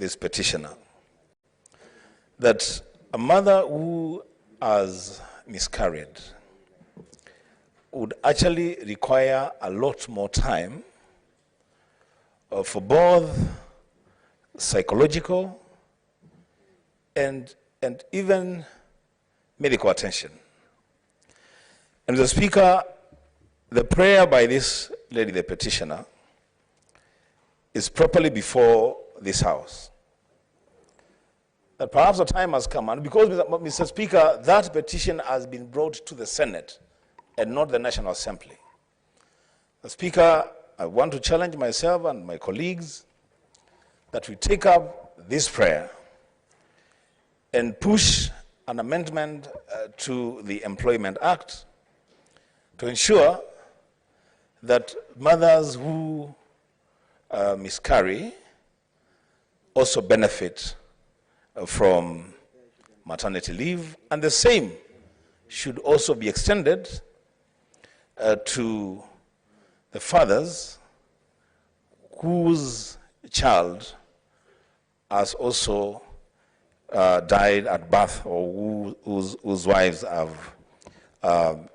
this petitioner that a mother who has miscarried would actually require a lot more time for both psychological and even medical attention. And Mr. Speaker, the prayer by this lady, the petitioner, is properly before this House. That perhaps the time has come, and because, Mr. Speaker, that petition has been brought to the Senate and not the National Assembly. Mr. Speaker, I want to challenge myself and my colleagues that we take up this prayer and push an amendment to the Employment Act to ensure that mothers who miscarry also benefit from maternity leave, and the same should also be extended to the fathers whose child has also died at birth, or whose wives have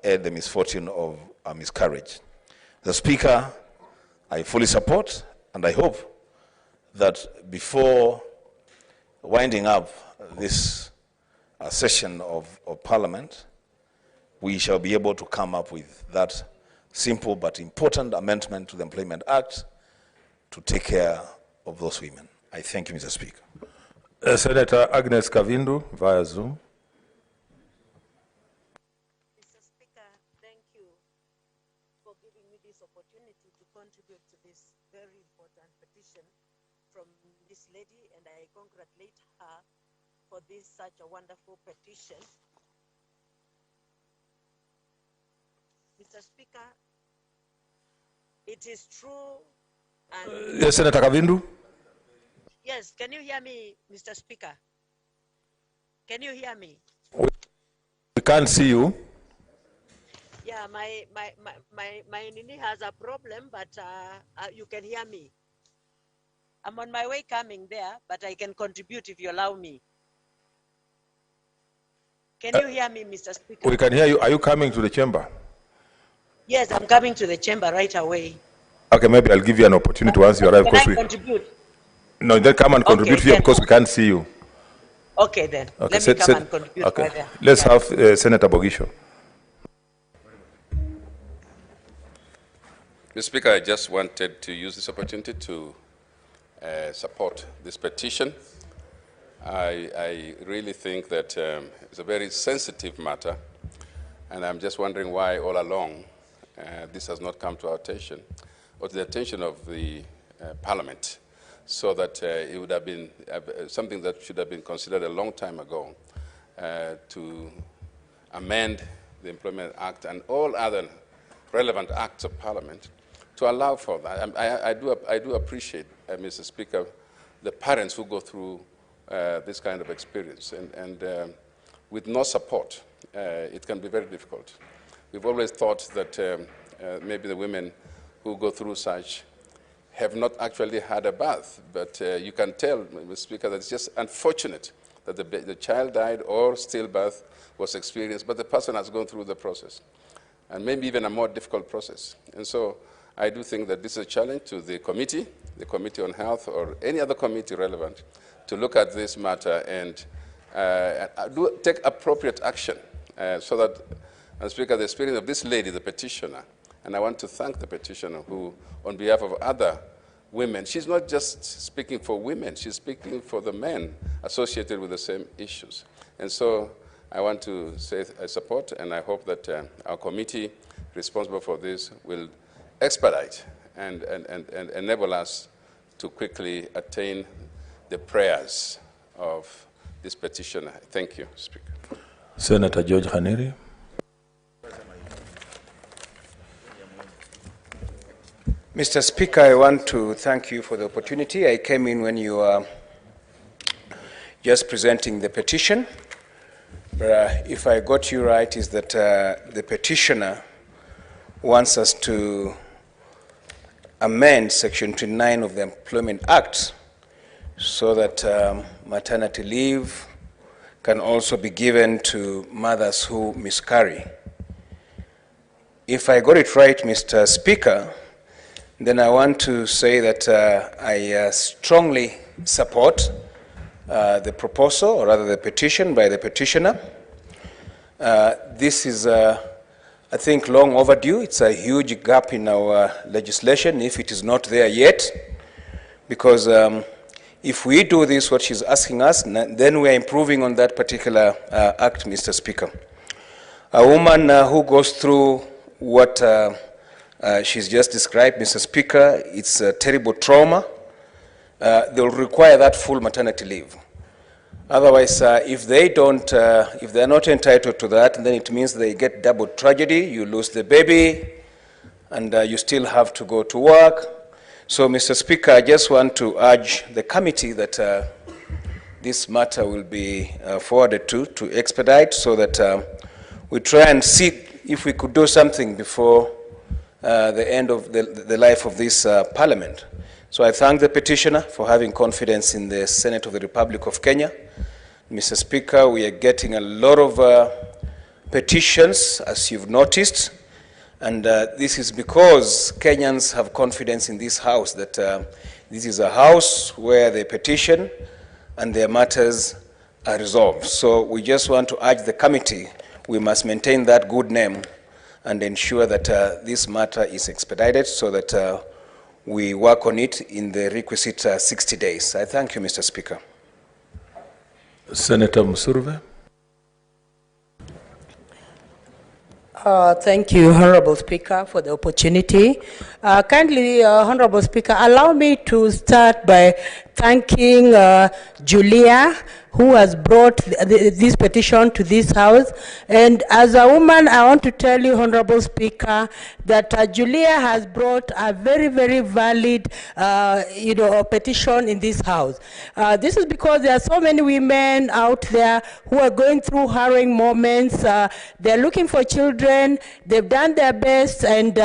had the misfortune of a miscarriage. The Speaker, I fully support, and I hope that before winding up this session of Parliament, we shall be able to come up with that simple but important amendment to the Employment Act to take care of those women. I thank you, Mr. Speaker. Senator Agnes Kavindu via Zoom. Mr. Speaker, thank you for giving me this opportunity to contribute to this very important petition from this lady, and I congratulate her for this such a wonderful petition. Mr. Speaker, it is true. And Yes, Senator Kavindu. yes, can you hear me, Mr. Speaker? Can you hear me? We can't see you. Yeah, my Nini has a problem, but you can hear me. I'm on my way coming there, but I can contribute if you allow me. Can you hear me, Mr. Speaker? We can hear you. Are you coming to the chamber? Yes, I'm coming to the chamber right away. Okay, maybe I'll give you an opportunity once you arrive. Can I contribute? No, then come and contribute here because we can't see you. Okay, then. Okay, Let me come and contribute okay. right there. Let's have Senator Bogisho. Mr. Speaker, I just wanted to use this opportunity to support this petition. I really think that it's a very sensitive matter, and I'm just wondering why all along this has not come to our attention or to the attention of the Parliament, so that it would have been something that should have been considered a long time ago to amend the Employment Act and all other relevant acts of Parliament to allow for that. I do appreciate, Mr. Speaker, the parents who go through this kind of experience, and with no support, it can be very difficult. We've always thought that maybe the women who go through such have not actually had a birth, but you can tell, Mr. Speaker, that it's just unfortunate that the child died or stillbirth was experienced, but the person has gone through the process, and maybe even a more difficult process. And so I do think that this is a challenge to the Committee on Health, or any other committee relevant, to look at this matter and take appropriate action so that, Mr. Speaker, the experience of this lady, the petitioner, and I want to thank the petitioner who, on behalf of other women, she's not just speaking for women, she's speaking for the men associated with the same issues. And so I want to say I support, and I hope that our committee responsible for this will expedite and enable us to quickly attain the prayers of this petitioner. Thank you, Speaker. Senator George Haneri. Mr. Speaker, I want to thank you for the opportunity. I came in when you were just presenting the petition. But if I got you right, is that the petitioner wants us to amend Section 29 of the Employment Act so that maternity leave can also be given to mothers who miscarry. If I got it right, Mr. Speaker, then I want to say that I strongly support the proposal, or rather the petition by the petitioner. This is, I think, long overdue. It's a huge gap in our legislation, if it is not there yet, because if we do this, what she's asking us, then we are improving on that particular act, Mr. Speaker. A woman who goes through what she's just described, Mr. Speaker, it's a terrible trauma. They'll require that full maternity leave. Otherwise, if they're not entitled to that, then it means they get double tragedy. You lose the baby, and you still have to go to work. So, Mr. Speaker, I just want to urge the committee that this matter will be forwarded to expedite, so that we try and see if we could do something before the end of the life of this parliament. So I thank the petitioner for having confidence in the Senate of the Republic of Kenya. Mr. Speaker, we are getting a lot of petitions, as you've noticed, and this is because Kenyans have confidence in this house, that this is a house where they petition and their matters are resolved. So we just want to urge the committee, we must maintain that good name and ensure that this matter is expedited, so that we work on it in the requisite 60 days. I thank you, Mr. Speaker. Senator Musurve. Thank you, Honorable Speaker, for the opportunity. Kindly, Honorable Speaker, allow me to start by thanking Julia, who has brought this petition to this house. And as a woman, I want to tell you, Honorable Speaker, that Julia has brought a very, very valid petition in this house. This is because there are so many women out there who are going through harrowing moments. They're looking for children, they've done their best, and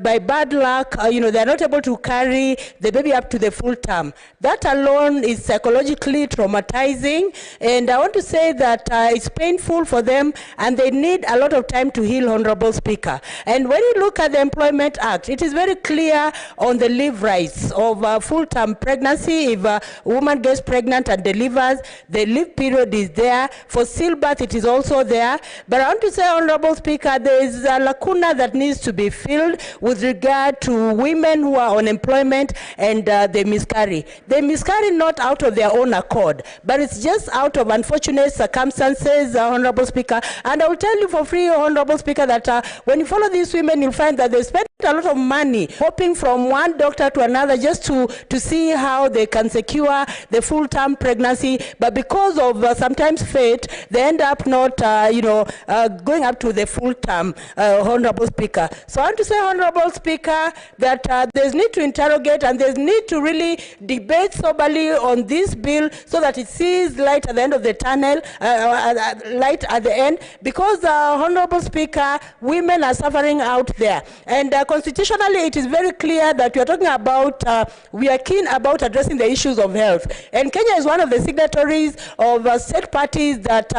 by bad luck, they're not able to carry the baby up to the full term. That alone is psychologically traumatizing, and I want to say that it's painful for them, and they need a lot of time to heal, Honorable Speaker. And when you look at the Employment Act, it is very clear on the leave rights of full-term pregnancy. If a woman gets pregnant and delivers, the leave period is there. For stillbirth, it is also there. But I want to say, Honorable Speaker, there is a lacuna that needs to be filled with regard to women who are on employment and they miscarry. They miscarry not out of their own accord, but it's just out of unfortunate circumstances, Honorable Speaker. And I will tell you for free, Honorable Speaker, that when you follow these women, you'll find that they spend a lot of money hopping from one doctor to another just to see how they can secure the full-term pregnancy. But because of sometimes fate, they end up not, going up to the full-term, Honorable Speaker. So I want to say, Honorable Speaker, that there's need to interrogate and there's need to really debate soberly on this bill so that it sees light at the end of the tunnel, light at the end, because, Honorable Speaker, women are suffering out there. And constitutionally, it is very clear that we are talking about, we are keen about addressing the issues of health. And Kenya is one of the signatories of state parties that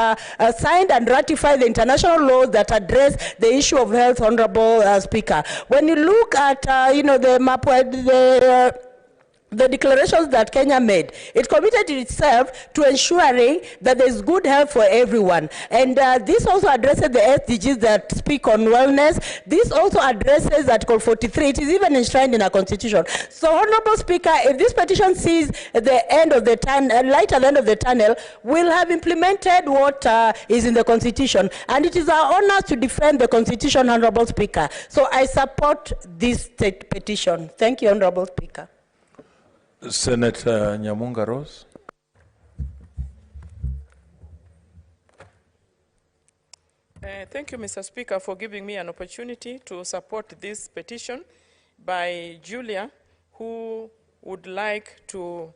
signed and ratified the international laws that address the issue of health, Honorable Speaker. When you look at, the declarations that Kenya made, it committed itself to ensuring that there's good health for everyone. And this also addresses the SDGs that speak on wellness. This also addresses Article 43. It is even enshrined in our constitution. So, Honorable Speaker, if this petition sees the end of the tunnel, light at the end of the tunnel, we'll have implemented what is in the constitution. And it is our honor to defend the constitution, Honorable Speaker. So I support this petition. Thank you, Honorable Speaker. Senator Nyamunga Rose. Thank you, Mr. Speaker, for giving me an opportunity to support this petition by Julia, who would like to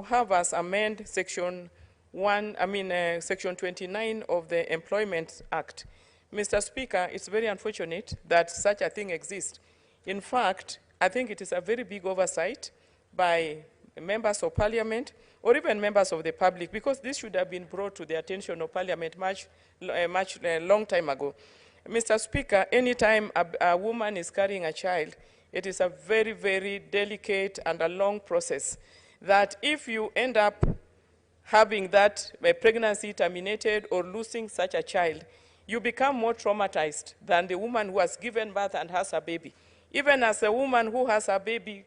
have us amend Section 29 of the Employment Act. Mr. Speaker, it's very unfortunate that such a thing exists. In fact, I think it is a very big oversight by members of parliament or even members of the public, because this should have been brought to the attention of parliament much long time ago. Mr. Speaker, anytime a woman is carrying a child, it is a very, very delicate and a long process that if you end up having that pregnancy terminated or losing such a child, you become more traumatized than the woman who has given birth and has a baby. Even as a woman who has a baby,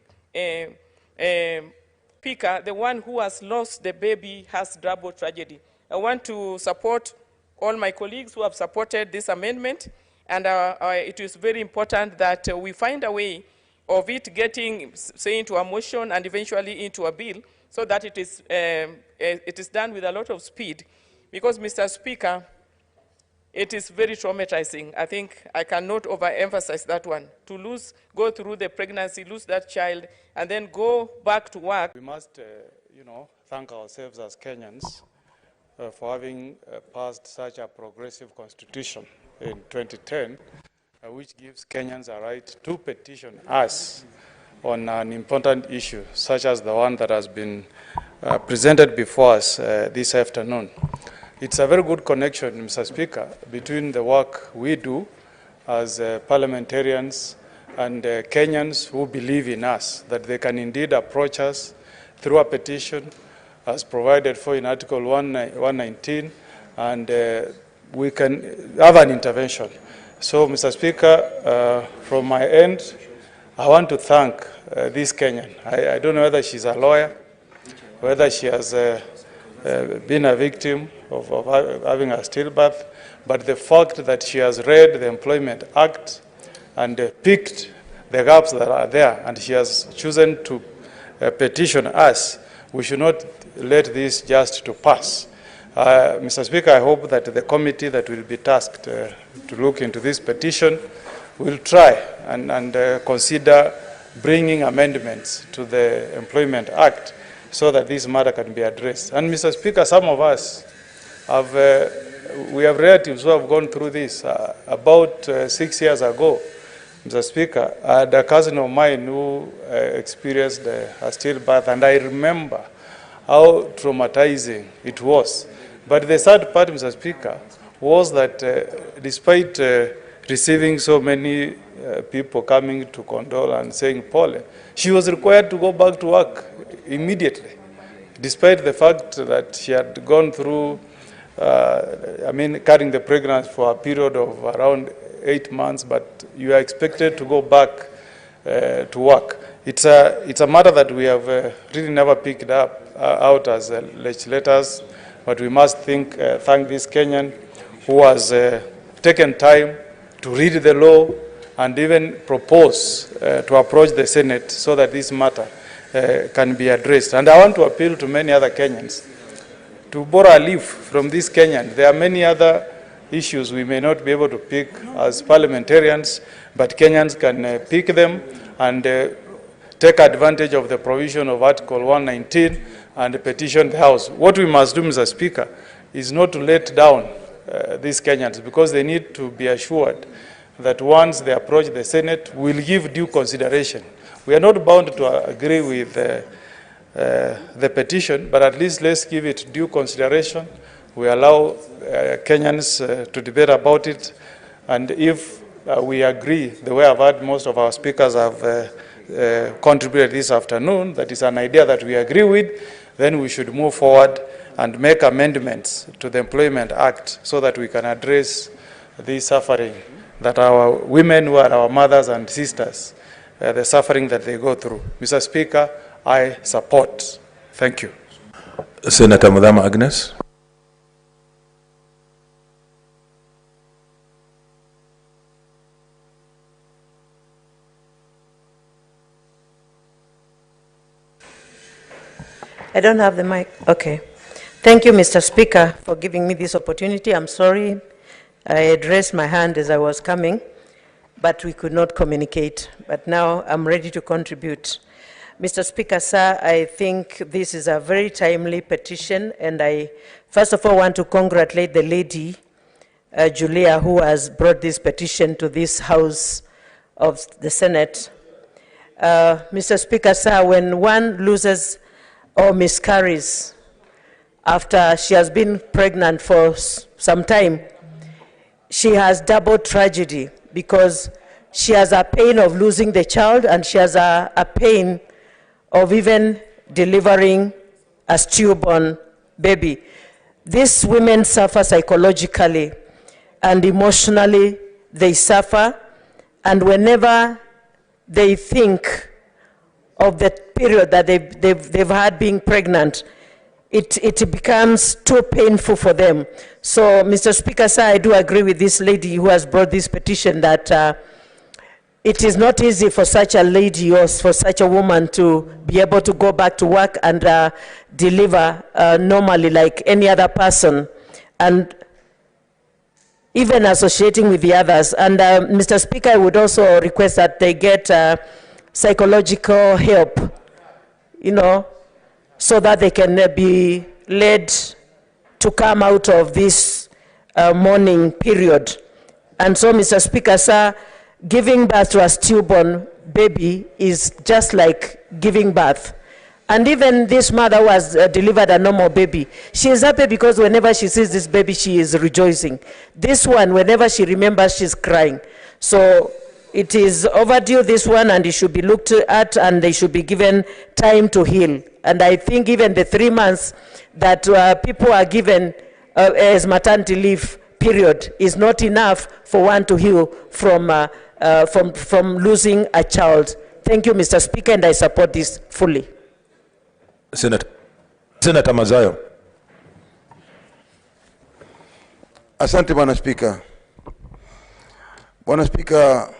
Speaker, the one who has lost the baby has double tragedy. I want to support all my colleagues who have supported this amendment, and it is very important that we find a way of it getting, say, into a motion and eventually into a bill, so that it is done with a lot of speed. Because, Mr. Speaker, it is very traumatizing. I think I cannot overemphasize that one. To go through the pregnancy, lose that child, and then go back to work. We must, thank ourselves as Kenyans for having passed such a progressive constitution in 2010, which gives Kenyans a right to petition us on an important issue, such as the one that has been presented before us this afternoon. It's a very good connection, Mr. Speaker, between the work we do as parliamentarians and Kenyans who believe in us, that they can indeed approach us through a petition as provided for in Article 119, and we can have an intervention. So, Mr. Speaker, from my end, I want to thank this Kenyan. I don't know whether she's a lawyer, whether she has been a victim of having a stillbirth, but the fact that she has read the Employment Act and picked the gaps that are there, and she has chosen to petition us, we should not let this just to pass. Mr. Speaker, I hope that the committee that will be tasked to look into this petition will try and consider bringing amendments to the Employment Act so that this matter can be addressed. And Mr. Speaker, some of us we have relatives who have gone through this. About 6 years ago, Mr. Speaker, I had a cousin of mine who experienced a stillbirth, and I remember how traumatizing it was. But the sad part, Mr. Speaker, was that despite receiving so many people coming to condole and saying Paul, she was required to go back to work immediately, despite the fact that she had gone through, carrying the pregnancy for a period of around 8 months, but you are expected to go back to work. It's a matter that we have really never picked up out as legislators, but we must thank this Kenyan who has taken time to read the law and even propose to approach the Senate so that this matter can be addressed. And I want to appeal to many other Kenyans to borrow a leaf from this Kenyan. There are many other issues we may not be able to pick as parliamentarians, but Kenyans can pick them and take advantage of the provision of Article 119 and petition the House. What we must do, Mr. Speaker, is not to let down these Kenyans, because they need to be assured that once they approach the Senate, we'll give due consideration. We are not bound to agree with the petition, but at least let's give it due consideration. We allow Kenyans to debate about it, and if we agree, the way I've heard most of our speakers have contributed this afternoon, that is an idea that we agree with, then we should move forward and make amendments to the Employment Act so that we can address the suffering that our women who are our mothers and sisters, the suffering that they go through. Mr. Speaker, I support. Thank you. Senator Mudhama Agnes. I don't have the mic. Okay. Thank you, Mr. Speaker, for giving me this opportunity. I'm sorry I raised my hand as I was coming, but we could not communicate. But now I'm ready to contribute. Mr. Speaker, sir, I think this is a very timely petition, and I first of all want to congratulate the lady, Julia, who has brought this petition to this House of the Senate. Mr. Speaker, sir, when one loses or miscarries after she has been pregnant for some time, she has double tragedy because she has a pain of losing the child and she has a pain of even delivering a stillborn baby. These women suffer psychologically and emotionally. They suffer, and whenever they think of the period that they've had being pregnant, it becomes too painful for them. So, Mr. Speaker, sir, I do agree with this lady who has brought this petition that it is not easy for such a lady or for such a woman to be able to go back to work and deliver normally like any other person, and even associating with the others. And Mr. Speaker, I would also request that they get psychological help, you know, so that they can be led to come out of this mourning period. And so, Mr. Speaker, sir, giving birth to a stillborn baby is just like giving birth. And even this mother who has delivered a normal baby, she is happy because whenever she sees this baby, she is rejoicing. This one, whenever she remembers, she's crying. So it is overdue, this one, and it should be looked at, and they should be given time to heal. And I think even the 3 months that people are given as maternity leave period is not enough for one to heal from losing a child. Thank you, Mr. Speaker, and I support this fully. Senator Mazayo. Asante Bwana Spika. Bwana Spika,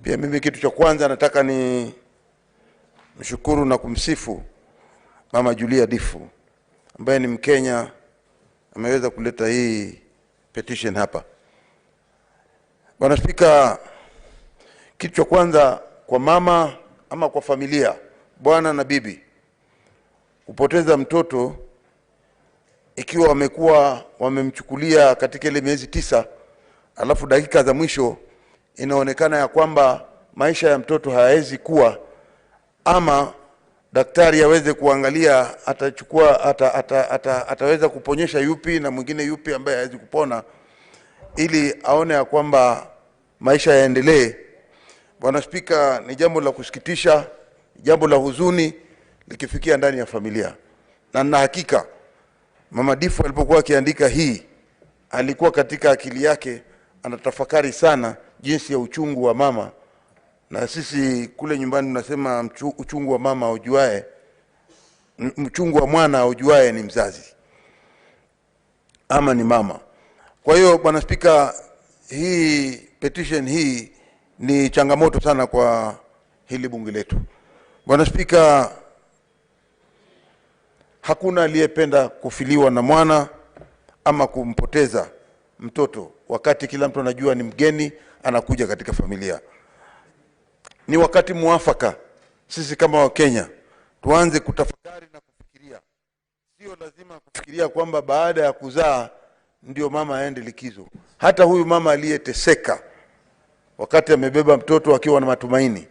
pia mimi kitu cha kwanza nataka ni mshukuru na kumsifu Mama Julia Difu ambaye ni Mkenya, ameweza kuleta hii petition hapa. Bwana Spika, kitu cha kwanza kwa mama ama kwa familia, bwana na bibi, kupoteza mtoto ikiwa wamemchukulia katika ile miezi 9, alafu dakika za mwisho inaonekana ya kwamba maisha ya mtoto hayawezi kuwa, ama daktari aweze kuangalia ataweza kuponyesha yupi na mwingine yupi ambaye hawezi kupona, ili aone ya kwamba maisha yaendelee. Bwana Spika, ni jambo la kusikitisha, jambo la huzuni likifikia ndani ya familia. Na hakika Mama Difu alipokuwa akiandika hii, alikuwa katika akili yake anatafakari sana jinsi ya uchungu wa mama. Na sisi kule nyumbani tunasema uchungu wa mama ujuae, uchungu wa mwana ujuae ni mzazi ama ni mama. Kwa hiyo Bwana Spika, hii petition hii ni changamoto sana kwa hili bunge letu. Bwana Spika, hakuna aliyependa kufiliwa na mwana ama kumpoteza mtoto, wakati kila mtu anajua ni mgeni anakuja katika familia. Ni wakati muafaka sisi kama Wakenya tuanze kutafakari na kufikiria. Sio lazima kufikiria kwamba baada ya kuzaa ndio mama aende likizo. Hata huyu mama aliyeteseka wakati amebeba mtoto akiwa na matumaini,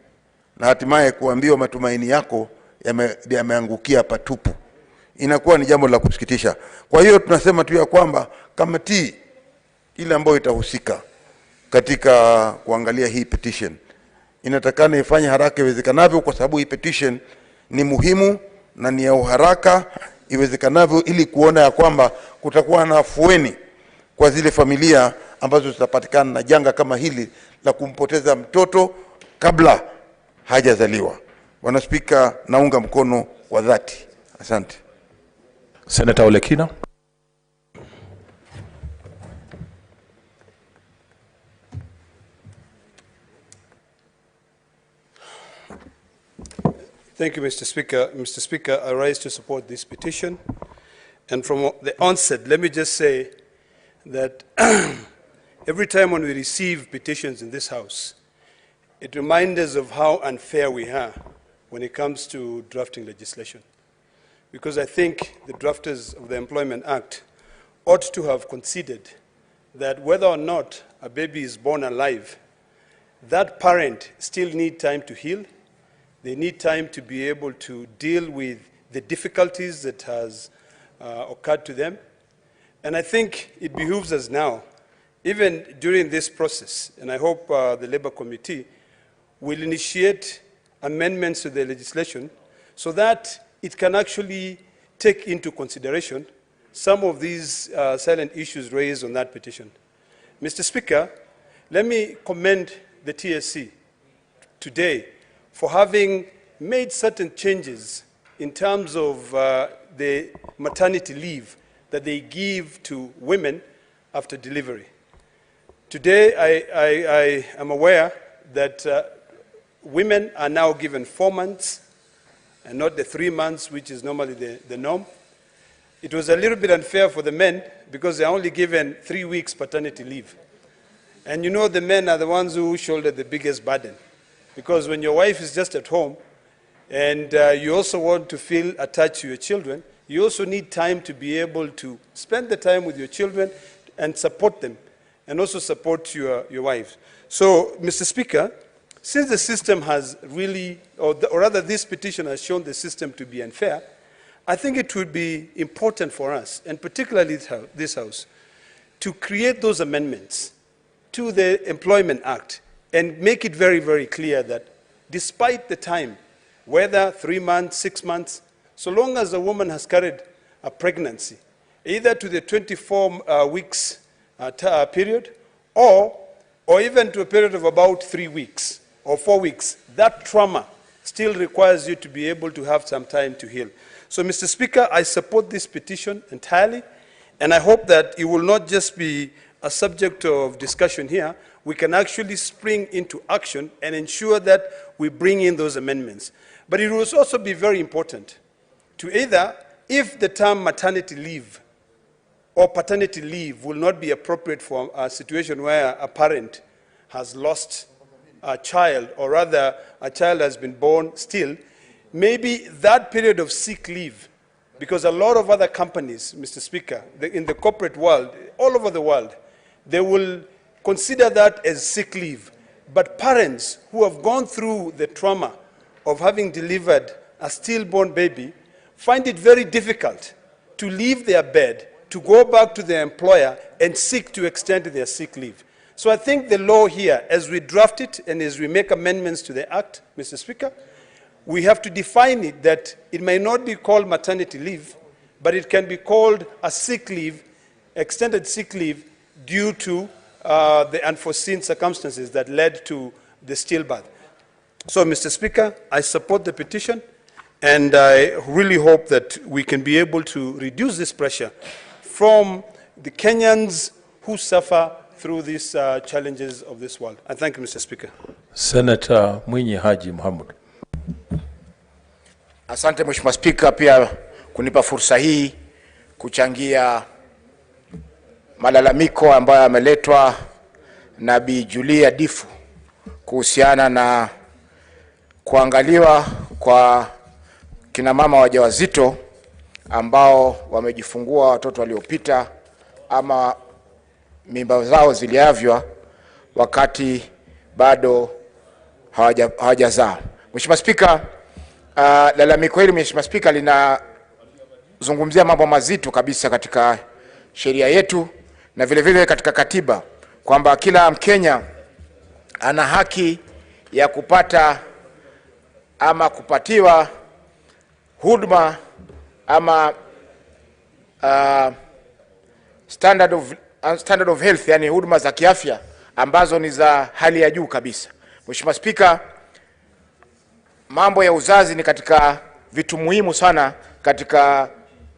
na hatimaye kuambiwa matumaini yako yameangukia patupu, inakuwa ni jambo la kusikitisha. Kwa hiyo tunasema tu ya kwamba kamati ile ambayo itahusika katika kuangalia hii petition inatakana ifanye haraka iwezekanavyo, kwa sababu hii petition ni muhimu na ni ya uharaka iwezekanavyo, ili kuona ya kwamba kutakuwa na afueni kwa zile familia ambazo zitapatikana na janga kama hili la kumpoteza mtoto kabla hajazaliwa. Bwana Spika, naunga mkono kwa dhati. Asante. Senator Olekina. Thank you, Mr. Speaker. Mr. Speaker, I rise to support this petition. And from the onset, let me just say that every time when we receive petitions in this House, it reminds us of how unfair we are when it comes to drafting legislation. Because I think the drafters of the Employment Act ought to have considered that whether or not a baby is born alive, that parent still needs time to heal, They need time to be able to deal with the difficulties that has occurred to them. And I think it behooves us now, even during this process, and I hope the Labour Committee will initiate amendments to the legislation so that it can actually take into consideration some of these salient issues raised on that petition. Mr. Speaker, let me commend the TSC today for having made certain changes in terms of the maternity leave that they give to women after delivery. Today, I am aware that women are now given 4 months and not the 3 months, which is normally the norm. It was a little bit unfair for the men because they're only given 3 weeks paternity leave. And you know the men are the ones who shoulder the biggest burden. Because when your wife is just at home and you also want to feel attached to your children, you also need time to be able to spend the time with your children and support them, and also support your wives. So, Mr. Speaker, since the system has really, or rather this petition has shown the system to be unfair, I think it would be important for us, and particularly this House, to create those amendments to the Employment Act and make it very, very clear that despite the time, whether 3 months, 6 months, so long as a woman has carried a pregnancy, either to the 24 weeks period or even to a period of about 3 weeks or 4 weeks, that trauma still requires you to be able to have some time to heal. So, Mr. Speaker, I support this petition entirely, and I hope that it will not just be a subject of discussion here. We can actually spring into action and ensure that we bring in those amendments. But it will also be very important to either, if the term maternity leave or paternity leave will not be appropriate for a situation where a parent has lost a child, or rather a child has been born still, maybe that period of sick leave, because a lot of other companies, Mr. Speaker, in the corporate world, all over the world, they will consider that as sick leave. But parents who have gone through the trauma of having delivered a stillborn baby find it very difficult to leave their bed, to go back to their employer and seek to extend their sick leave. So I think the law here, as we draft it and as we make amendments to the Act, Mr. Speaker, we have to define it that it may not be called maternity leave, but it can be called a sick leave, extended sick leave, due to the unforeseen circumstances that led to the stillbirth. So, Mr. Speaker, I support the petition, and I really hope that we can be able to reduce this pressure from the Kenyans who suffer through these challenges of this world. I thank you, Mr. Speaker. Senator Mwinyi Haji Mohamud. Asante Mheshimiwa Spika pia kunipa fursa hii kuchangia malalamiko ambayo yameletwa na Bi Julia Difu kuhusiana na kuangaliwa kwa kina mama wajawazito ambao wamejifungua watoto waliopita ama mimba zao ziliavywa wakati bado hawajazaa. Mheshimiwa Spika, lalamiko hili Mheshimiwa Spika linazungumzia mambo mazito kabisa katika sheria yetu na vile vile katika katiba, kwamba kila Mkenya ana haki ya kupata ama kupatiwa huduma ama standard of health, yani huduma za kiafya ambazo ni za hali ya juu kabisa. Mheshimiwa Spika, mambo ya uzazi ni katika vitu muhimu sana katika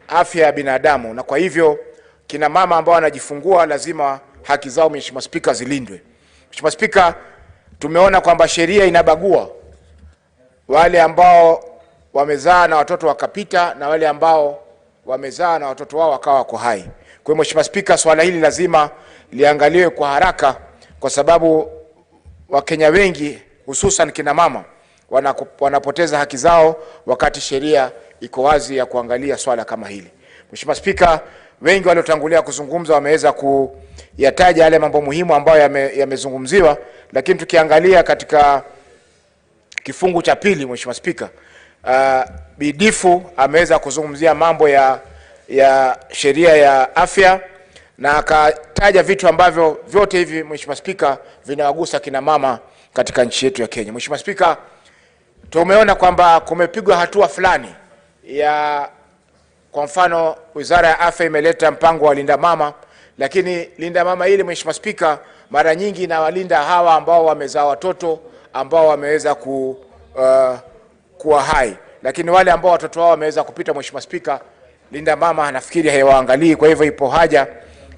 afya ya binadamu, na kwa hivyo kina mama ambao wanajifungua lazima haki zao Mheshimiwa Spika zilindwe. Mheshimiwa Spika, tumeona kwamba sheria inabagua wale ambao wamezaa na watoto wakapita na wale ambao wamezaa na watoto wao wakawa wako hai. Kwa hiyo Mheshimiwa Spika, swala hili lazima liangaliwe kwa haraka, kwa sababu Wakenya wengi hususan kina mama wanapoteza haki zao wakati sheria iko wazi ya kuangalia swala kama hili. Mheshimiwa Spika, wengi waliotangulia kuzungumza wameweza kuyataja yale mambo muhimu ambayo yamezungumziwa, lakini tukiangalia katika kifungu cha pili, Mheshimiwa Spika, Bidifu ameweza kuzungumzia mambo ya sheria ya afya na akataja vitu ambavyo vyote hivi, Mheshimiwa Spika, vinawagusa kina mama katika nchi yetu ya Kenya. Mheshimiwa Spika, tumeona kwamba kumepigwa hatua fulani kwa mfano Wizara ya Afya imeleta mpango wa linda mama, lakini linda mama ile, Mheshimiwa Spika, mara nyingi inawalinda hawa ambao wamezaa watoto ambao wameweza kuwa hai, lakini wale ambao watoto wao wameweza kupita, Mheshimiwa Spika, linda mama nafikiri haiwaangalii. Kwa hivyo ipo haja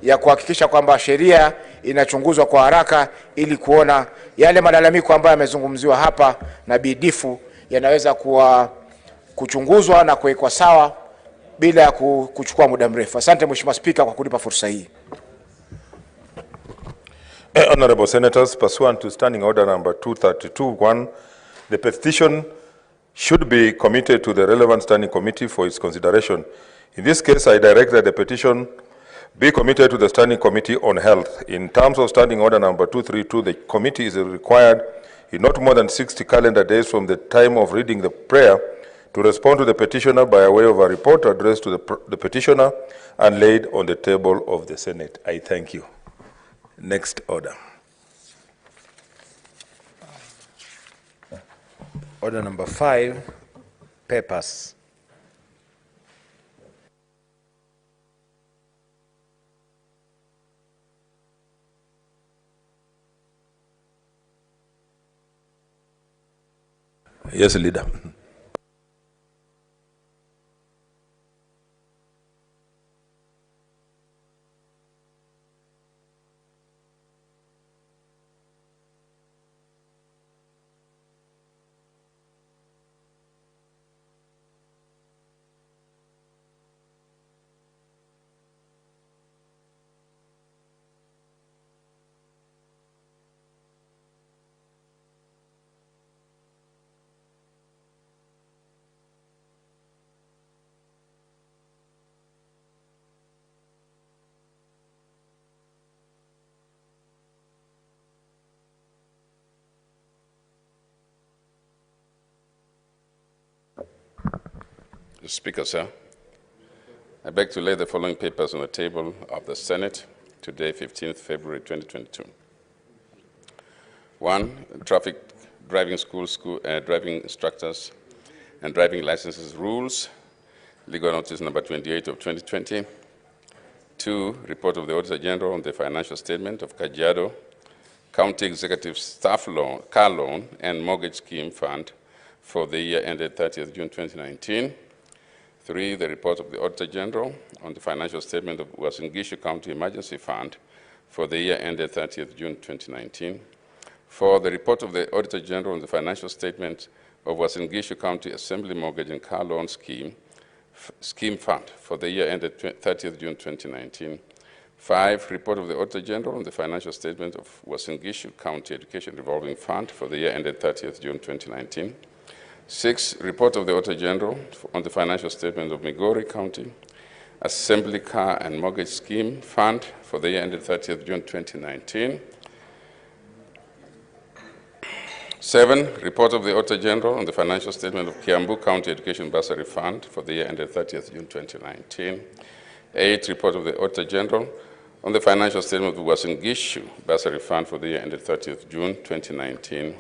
ya kuhakikisha kwamba sheria inachunguzwa kwa haraka ili kuona yale malalamiko ambayo yamezungumziwa hapa na Bidifu yanaweza kuchunguzwa na kuwekwa sawa bila ya kuchukua muda mrefu. Asante Mheshimiwa Spika kwa kunipa fursa hii. Honorable Senators, pursuant to Standing Order number 232-1, the petition should be committed to the relevant standing committee for its consideration. In this case, I direct that the petition be committed to the Standing Committee on Health. In terms of Standing Order number 232, the committee is required in not more than 60 calendar days from the time of reading the prayer to respond to the petitioner by way of a report addressed to the petitioner and laid on the table of the Senate. I thank you. Next order. Order number 5, papers. Yes, Leader. Speaker, sir, I beg to lay the following papers on the table of the Senate today, 15th February 2022. 1, traffic driving driving instructors and driving licenses rules, legal notice number 28 of 2020. 2, report of the Auditor General on the financial statement of Kajiado County Executive Staff Loan, Car Loan and Mortgage Scheme Fund for the year ended 30th June 2019. 3, the report of the Auditor General on the financial statement of Uasin Gishu County Emergency Fund for the year ended 30th June 2019. 4, the report of the Auditor General on the financial statement of Uasin Gishu County Assembly Mortgage and Car Loan Scheme Fund for the year ended 30th June 2019. 5, report of the Auditor General on the financial statement of Uasin Gishu County Education Revolving Fund for the year ended 30th June 2019. 6, report of the Auditor General on the financial statement of Migori County Assembly Car and Mortgage Scheme Fund for the year ended 30th June 2019. 7, report of the Auditor General on the financial statement of Kiambu County Education Bursary Fund for the year ended 30th June 2019. 8, report of the Auditor General on the financial statement of Uasin Gishu Bursary Fund for the year ended 30th June 2019.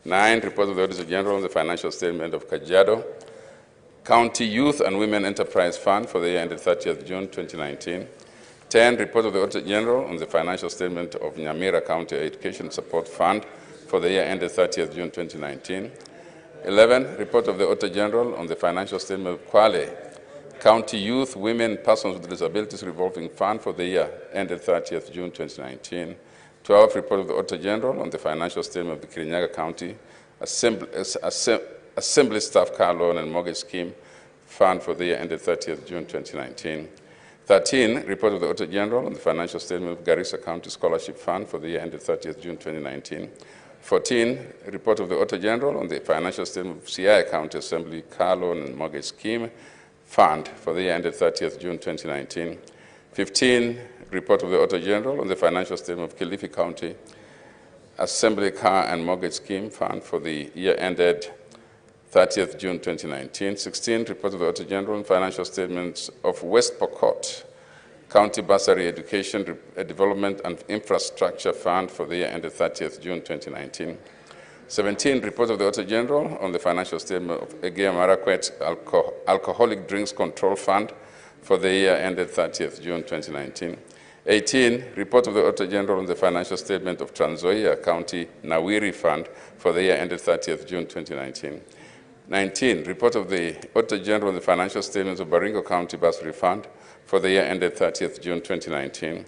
9, report of the Auditor General on the financial statement of Kajiado County Youth and Women Enterprise Fund for the year ended 30th June 2019. 10, report of the Auditor General on the financial statement of Nyamira County Education Support Fund for the year ended 30th June 2019. 11, report of the Auditor General on the financial statement of Kwale County Youth, Women, Persons with Disabilities Revolving Fund for the year ended 30th June 2019. 12, report of the Auditor General on the financial statement of the Kirinyaga County Assembly Staff Car Loan and Mortgage Scheme Fund for the year ended 30th June 2019. 13, report of the Auditor General on the financial statement of Garissa County Scholarship Fund for the year ended 30th June 2019. 14, report of the Auditor General on the financial statement of Siaya County Assembly Car Loan and Mortgage Scheme Fund for the year ended 30th June 2019. 15, report of the Auditor General on the financial statement of Kilifi County Assembly Car and Mortgage Scheme Fund for the year ended 30th June 2019. 16, report of the Auditor General on financial statements of West Pokot County Bursary Education Development and Infrastructure Fund for the year ended 30th June 2019. 17, report of the Auditor General on the financial statement of Egea Marakwet Alcoholic Drinks Control Fund for the year ended 30th June 2019. 18, report of the Auditor General on the financial statement of Trans Nzoia County Nawiri Fund for the year ended 30th June 2019. 19, report of the Auditor General on the financial statements of Baringo County Bursary Fund for the year ended 30th June 2019.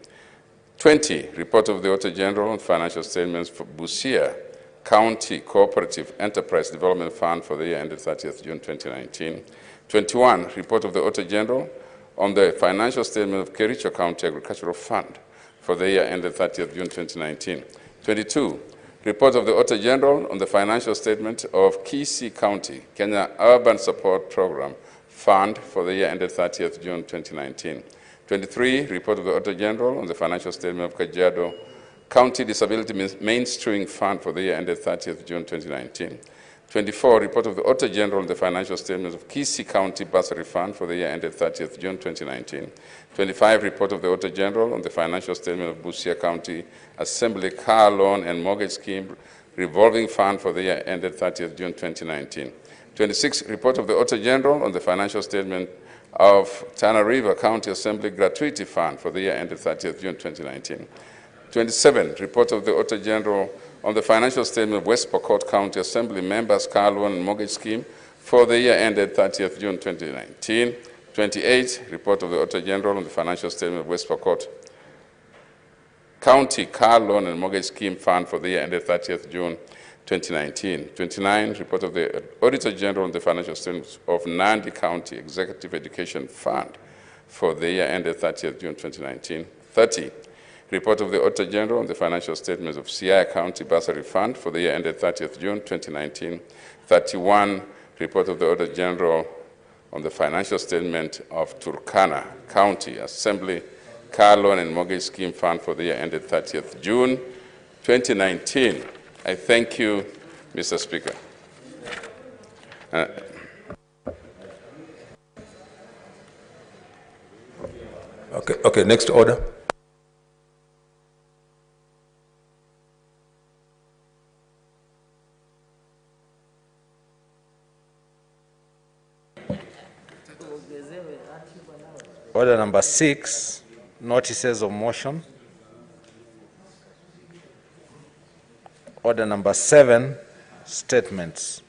20, report of the Auditor General on financial statements for Busia County Cooperative Enterprise Development Fund for the year ended 30th June 2019. 21, report of the Auditor General on the financial statement of Kericho County Agricultural Fund for the year ended 30th June 2019. 22, report of the Auditor General on the financial statement of Kisii County Kenya Urban Support Program Fund for the year ended 30th June 2019. 23, report of the Auditor General on the financial statement of Kajiado County Disability Mainstreaming Fund for the year ended 30th June 2019. 24, report of the Auditor General on the financial statements of Kisii County Bursary Fund for the year ended 30th June 2019. 25, report of the Auditor General on the financial statement of Busia County Assembly Car Loan and Mortgage Scheme Revolving Fund for the year ended 30th June 2019. 26, report of the Auditor General on the financial statement of Tana River County Assembly Gratuity Fund for the year ended 30th June 2019. 27, report of the Auditor General on the financial statement of West Pokot County Assembly Members Car Loan and Mortgage Scheme for the year ended 30th June 2019. 28, report of the Auditor General on the financial statement of West Pokot County Car Loan and Mortgage Scheme Fund for the year ended 30th June 2019. 29, report of the Auditor General on the financial statements of Nandi County Executive Education Fund for the year ended 30th June 2019. 30, report of the Auditor General on the financial statements of Siaya County Bursary Fund for the year ended 30th June 2019. 31, report of the Auditor General on the financial statement of Turkana County Assembly Car Loan and Mortgage Scheme Fund for the year ended 30th June 2019. I thank you, Mr. Speaker. Okay, next order. Order number 6, notices of motion. Order number 7, statements.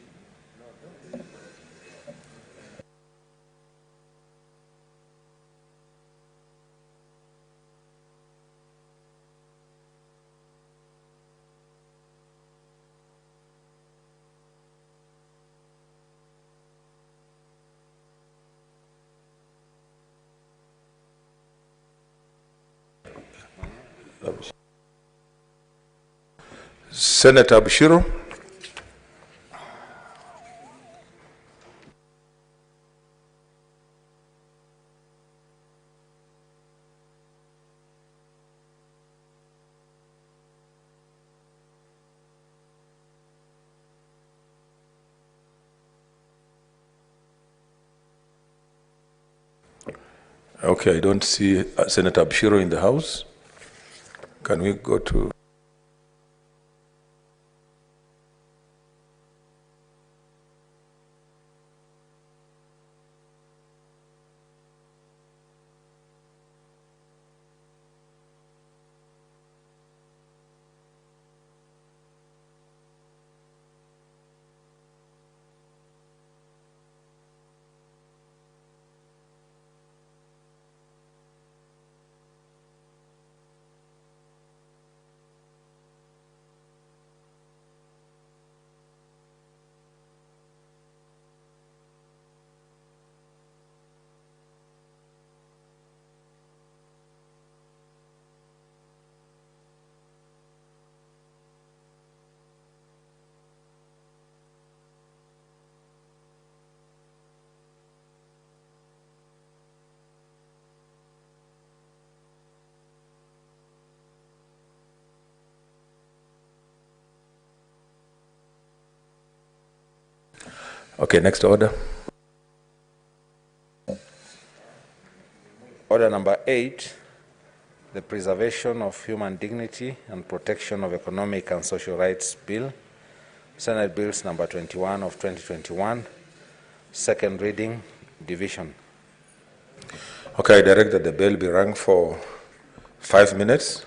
Senator Bushiro. Okay, I don't see Senator Bushiro in the House. Can we go to... Okay, next order. Order number 8, the Preservation of Human Dignity and Protection of Economic and Social Rights Bill, Senate Bills number 21 of 2021, second reading, division. Okay, I direct that the bill be rung for 5 minutes.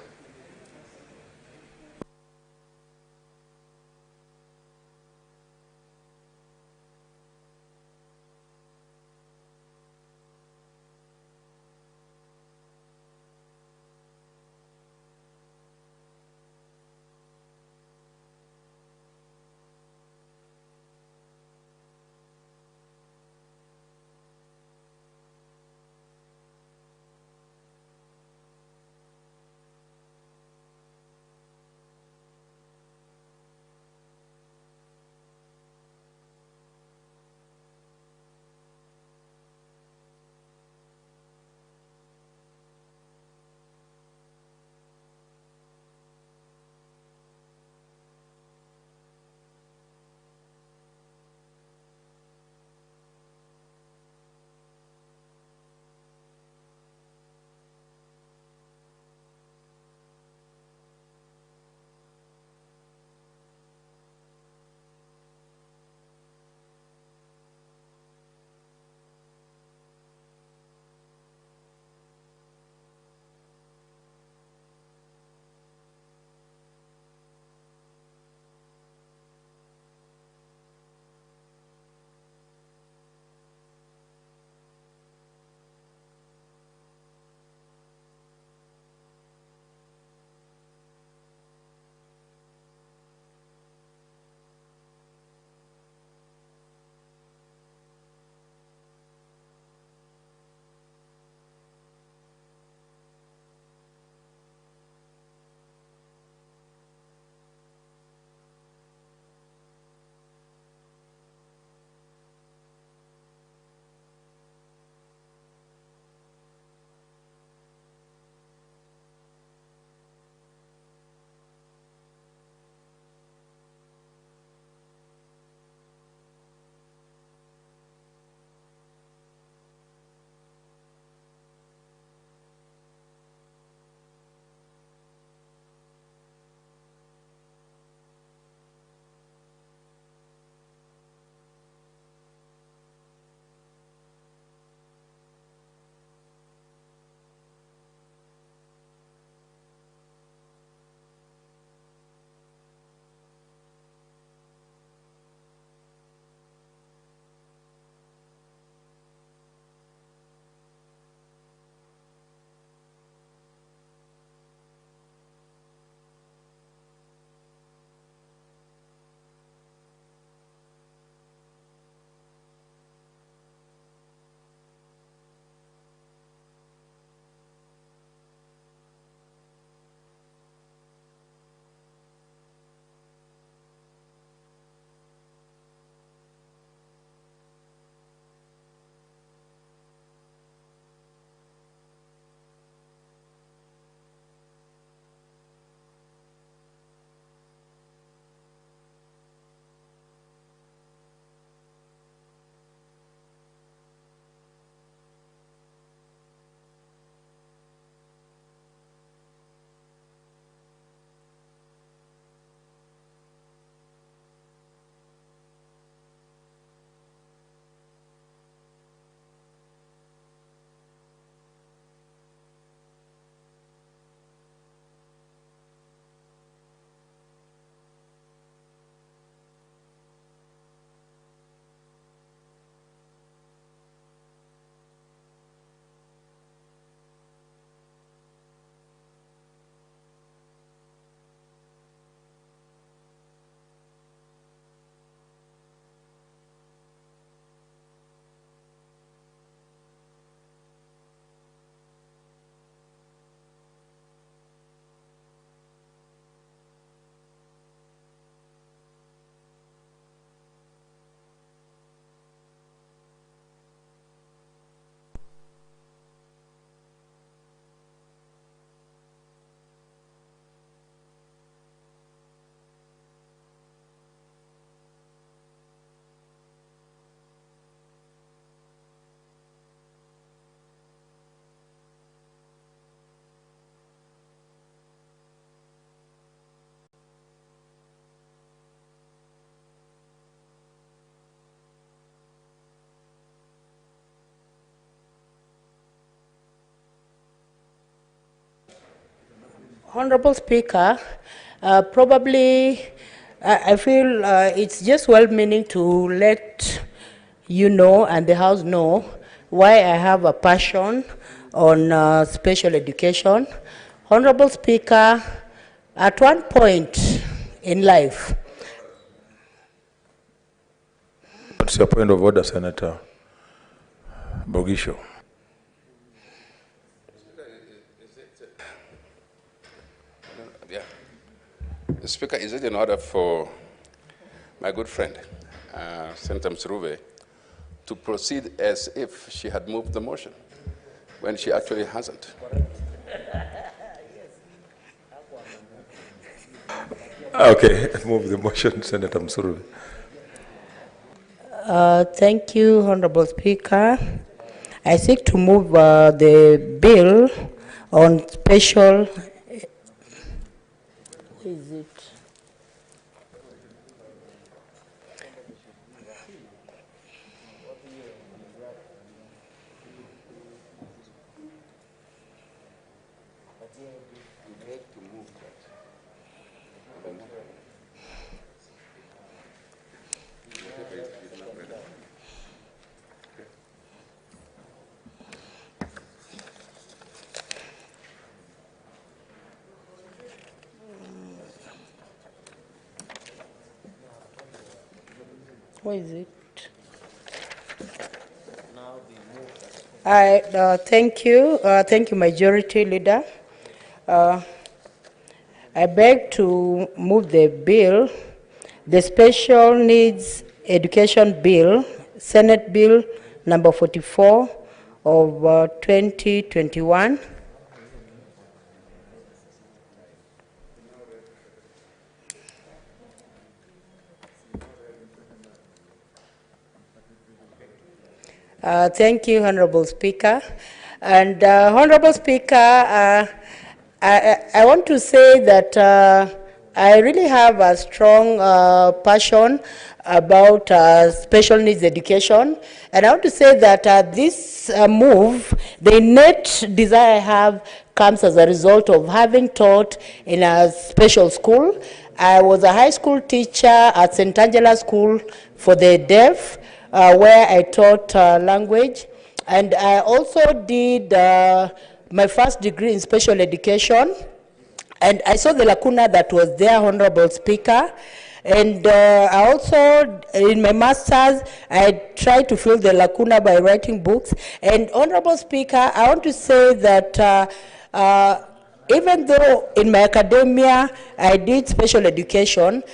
Honorable Speaker, probably I feel it's just well-meaning to let you know and the House know why I have a passion on special education. Honorable Speaker, at one point in life, What's your point of order, Senator Bogisho? Speaker, is it in order for my good friend, Senator Msuruve, to proceed as if she had moved the motion, when she actually hasn't? Okay, move the motion, Senator Msuruve. Thank you, Honorable Speaker. I seek to move the bill on special. Where is it? Where is it? Thank you, Majority Leader. I beg to move the bill, the Special Needs Education Bill, Senate Bill number 44 of 2021. Thank you, Honorable Speaker. And Honorable Speaker, I want to say that I really have a strong passion about special needs education. And I want to say that this move, the innate desire I have comes as a result of having taught in a special school. I was a high school teacher at St. Angela School for the Deaf, where I taught language. And I also did my first degree in special education. And I saw the lacuna that was there, Honorable Speaker. And I also, in my master's, I tried to fill the lacuna by writing books. And Honorable Speaker, I want to say that even though in my academia I did special education,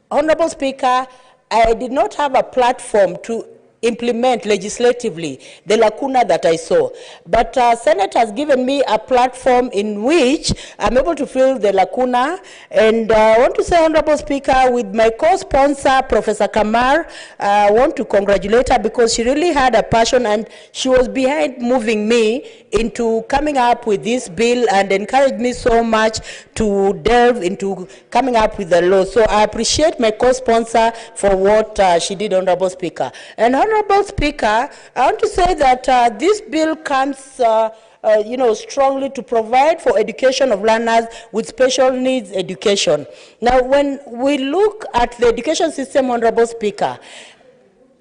Honorable Speaker, I did not have a platform to implement legislatively the lacuna that I saw. But Senate has given me a platform in which I'm able to fill the lacuna. And I want to say, Honorable Speaker, with my co-sponsor, Professor Kamar, I want to congratulate her because she really had a passion and she was behind moving me into coming up with this bill and encouraged me so much to delve into coming up with the law. So I appreciate my co-sponsor for what she did, Honorable Speaker. And Honorable Speaker, I want to say that this bill comes strongly to provide for education of learners with special needs education. Now, when we look at the education system, Honorable Speaker,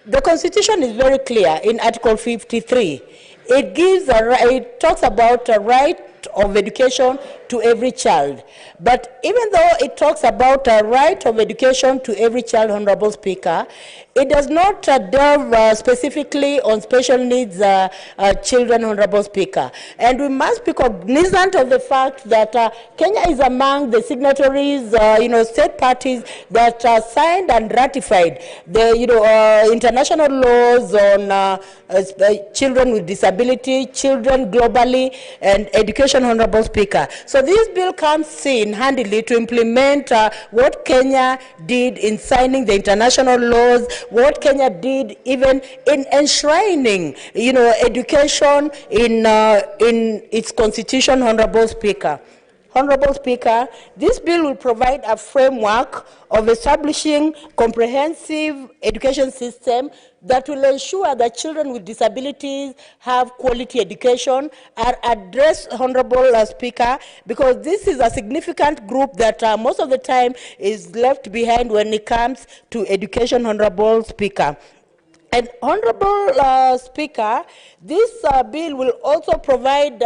the Constitution is very clear in Article 53. It talks about a right of education to every child. But even though it talks about a right of education to every child, Honorable Speaker, it does not delve specifically on special needs children, Honorable Speaker. And we must be cognizant of the fact that Kenya is among the signatories, state parties that signed and ratified the, international laws on children with disability, children globally, and education, Honorable Speaker. So this bill comes in handily to implement what Kenya did in signing the international laws, what Kenya did even in enshrining, education in its constitution, Honorable Speaker. Honorable Speaker, this bill will provide a framework of establishing comprehensive education system that will ensure that children with disabilities have quality education and address, Honorable Speaker, because this is a significant group that most of the time is left behind when it comes to education, Honorable Speaker. And Honorable Speaker, this bill will also provide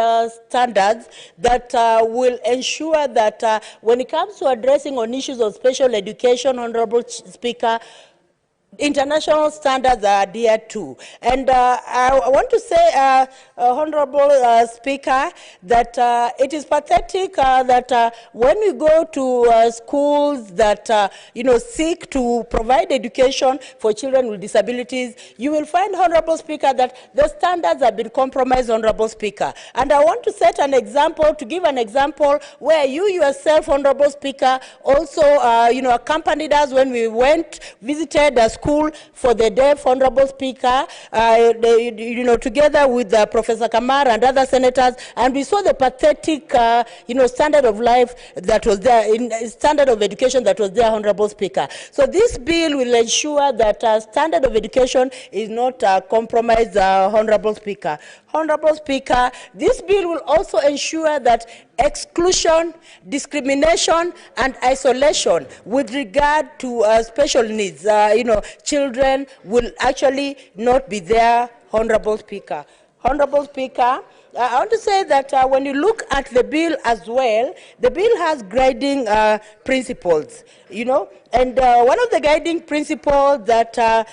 standards that will ensure that when it comes to addressing on issues of special education, Honorable Speaker, international standards are adhered to. And I want to say, Honorable Speaker, that it is pathetic that when we go to schools that seek to provide education for children with disabilities, you will find, Honorable Speaker, that the standards have been compromised, Honorable Speaker. And I want to set an example, to give an example where you yourself, Honorable Speaker, also accompanied us when we visited a school for the deaf, Honorable Speaker, together with Professor Kamara and other senators, and we saw the pathetic, standard of life that was there, standard of education that was there, Honorable Speaker. So this bill will ensure that standard of education is not compromised, Honorable Speaker. Honorable Speaker, this bill will also ensure that exclusion, discrimination, and isolation with regard to special needs, children will actually not be there, Honorable Speaker. Honorable Speaker, I want to say that when you look at the bill as well, the bill has guiding principles, and one of the guiding principles that,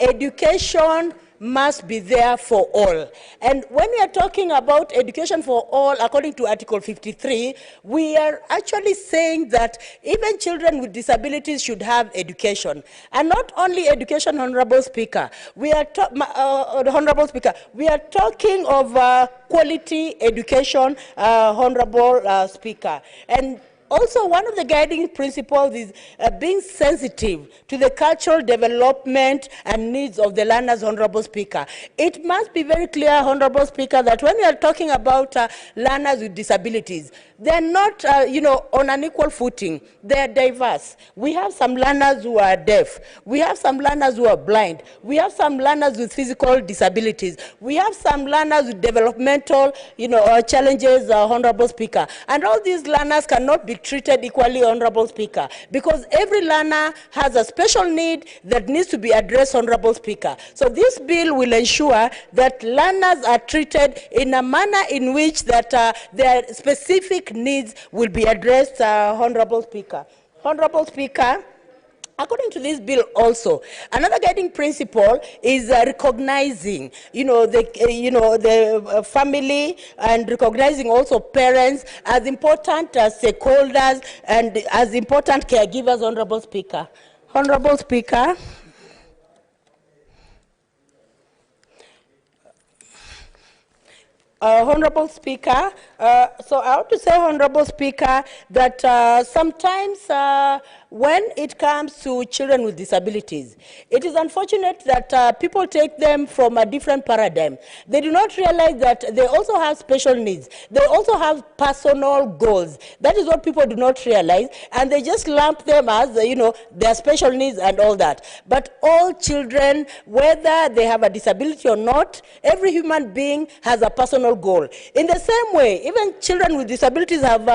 education must be there for all. And when we are talking about education for all, according to Article 53, we are actually saying that even children with disabilities should have education. And not only education, Honorable Speaker, we are Honorable Speaker, we are talking of quality education, Honorable Speaker. And also, one of the guiding principles is being sensitive to the cultural development and needs of the learners, Honorable Speaker. It must be very clear, Honorable Speaker, that when we are talking about learners with disabilities, they're not, on an equal footing. They're diverse. We have some learners who are deaf. We have some learners who are blind. We have some learners with physical disabilities. We have some learners with developmental, challenges, Honorable Speaker. And all these learners cannot be treated equally, Honorable Speaker, because every learner has a special need that needs to be addressed, Honorable Speaker. So this bill will ensure that learners are treated in a manner in which that their specific needs will be addressed, Honorable Speaker. Honorable Speaker, according to this bill also, another guiding principle is recognizing, the family, and recognizing also parents as important stakeholders and as important caregivers, Honorable Speaker. Honorable Speaker, Honorable Speaker, so I want to say, Honorable Speaker, that sometimes when it comes to children with disabilities, it is unfortunate that people take them from a different paradigm. They do not realize that they also have special needs. They also have personal goals. That is what people do not realize, and they just lump them as, their special needs and all that. But all children, whether they have a disability or not, every human being has a personal goal. In the same way, even children with disabilities have,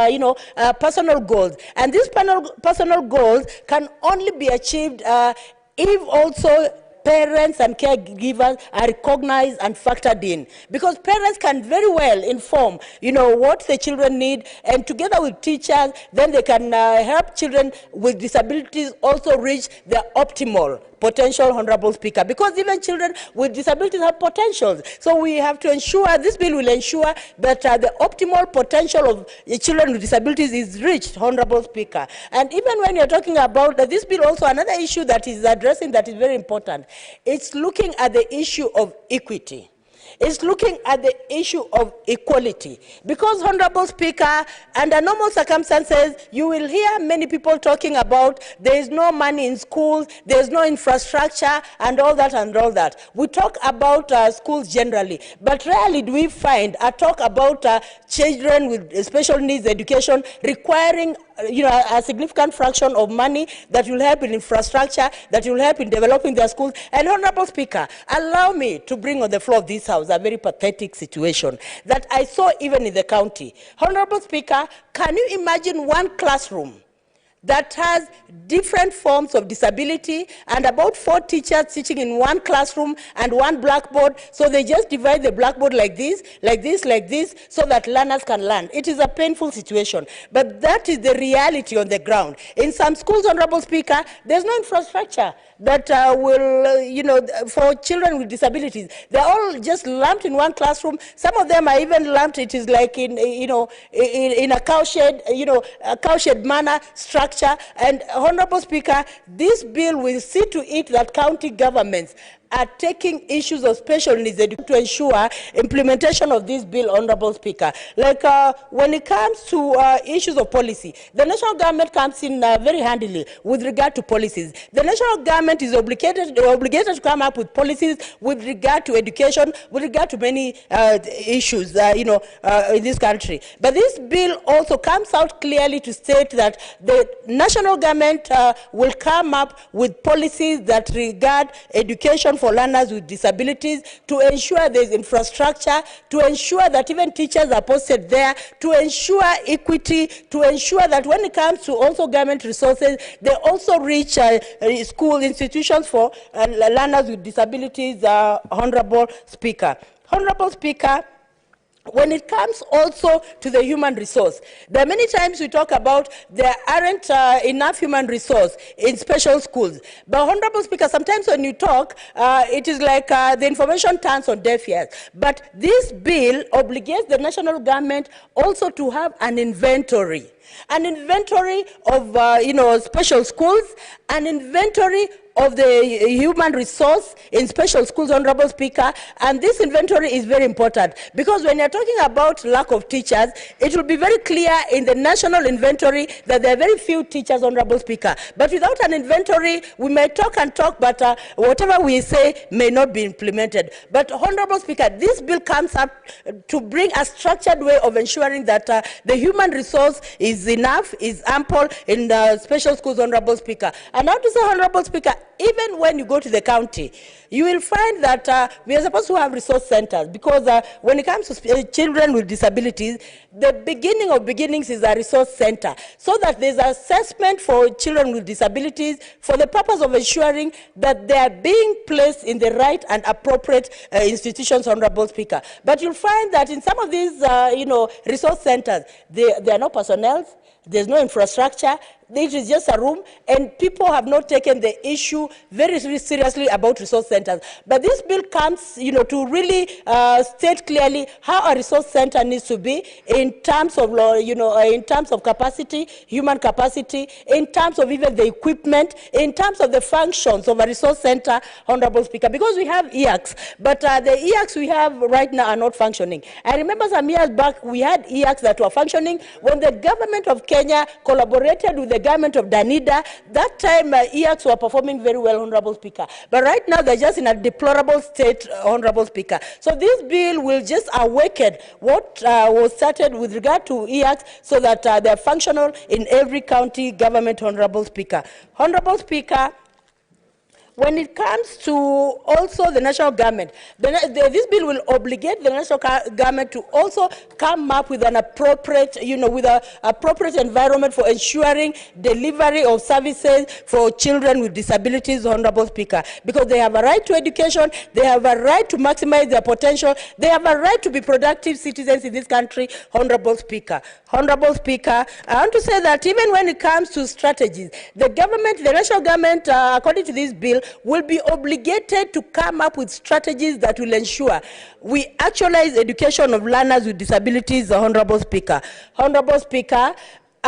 personal goals. And these personal goals can only be achieved if also parents and caregivers are recognized and factored in. Because parents can very well inform, what the children need, and together with teachers, then they can help children with disabilities also reach their optimal potential, Honorable Speaker, because even children with disabilities have potentials. So we have to ensure, this bill will ensure that the optimal potential of children with disabilities is reached, Honorable Speaker. And even when you're talking about this bill, also another issue that is addressing that is very important, it's looking at the issue of equity. is looking at the issue of equality. Because, Honorable Speaker, under normal circumstances, you will hear many people talking about there is no money in schools, there is no infrastructure, and all that and all that. We talk about schools generally, but rarely do we find a talk about children with special needs education requiring a significant fraction of money that will help in infrastructure, that will help in developing their schools. And Honorable Speaker, allow me to bring on the floor of this House a very pathetic situation that I saw even in the county. Honorable Speaker, can you imagine one classroom that has different forms of disability and about 4 teachers teaching in one classroom and one blackboard, so they just divide the blackboard like this, like this, like this, so that learners can learn. It is a painful situation, but that is the reality on the ground. In some schools, Honorable Speaker, there's no infrastructure that will, for children with disabilities. They're all just lumped in one classroom. Some of them are even lumped, it is like in a cowshed, a cowshed manner structure. And Honorable Speaker, this bill will see to it that county governments are taking issues of special needs to ensure implementation of this bill, Honorable Speaker. Like when it comes to issues of policy, the national government comes in very handily with regard to policies. The national government is obligated to come up with policies with regard to education, with regard to many issues, in this country. But this bill also comes out clearly to state that the national government will come up with policies that regard education for learners with disabilities, to ensure there's infrastructure, to ensure that even teachers are posted there, to ensure equity, to ensure that when it comes to also government resources, they also reach school institutions for learners with disabilities, Honorable Speaker. Honorable Speaker, when it comes also to the human resource, there are many times we talk about there aren't enough human resource in special schools. But Honorable Speaker, sometimes when you talk, it is like the information turns on deaf ears. But this bill obligates the national government also to have an inventory of special schools, an inventory of the human resource in special schools, Honorable Speaker, and this inventory is very important because when you're talking about lack of teachers, it will be very clear in the national inventory that there are very few teachers, Honorable Speaker. But without an inventory, we may talk and talk, but whatever we say may not be implemented. But Honorable Speaker, this bill comes up to bring a structured way of ensuring that the human resource is enough, is ample in special schools, Honorable Speaker. And I have to say, Honorable Speaker, even when you go to the county, you will find that we are supposed to have resource centers because when it comes to children with disabilities, the beginning of beginnings is a resource center so that there's assessment for children with disabilities for the purpose of ensuring that they are being placed in the right and appropriate institutions, Honorable Speaker. But you'll find that in some of these, resource centers, there are no personnel, there's no infrastructure, it is just a room, and people have not taken the issue very seriously about resource centers. But this bill comes, to really state clearly how a resource center needs to be in terms of, in terms of capacity, human capacity, in terms of even the equipment, in terms of the functions of a resource center, Honorable Speaker, because we have EACs, but the EACs we have right now are not functioning. I remember some years back we had EACs that were functioning when the government of Kenya collaborated with the government of Danida. That time EACs were performing very well, Honorable Speaker. But right now they're just in a deplorable state, Honorable Speaker. So this bill will just awaken what was started with regard to EACs so that they're functional in every county government, Honorable Speaker. Honorable Speaker, when it comes to also the national government, this bill will obligate the national government to also come up with an appropriate, with an appropriate environment for ensuring delivery of services for children with disabilities, Honorable Speaker, because they have a right to education, they have a right to maximize their potential, they have a right to be productive citizens in this country, Honorable Speaker. Honorable Speaker, I want to say that even when it comes to strategies, the government, the national government, according to this bill, will be obligated to come up with strategies that will ensure we actualize education of learners with disabilities, Honorable Speaker. Honorable Speaker,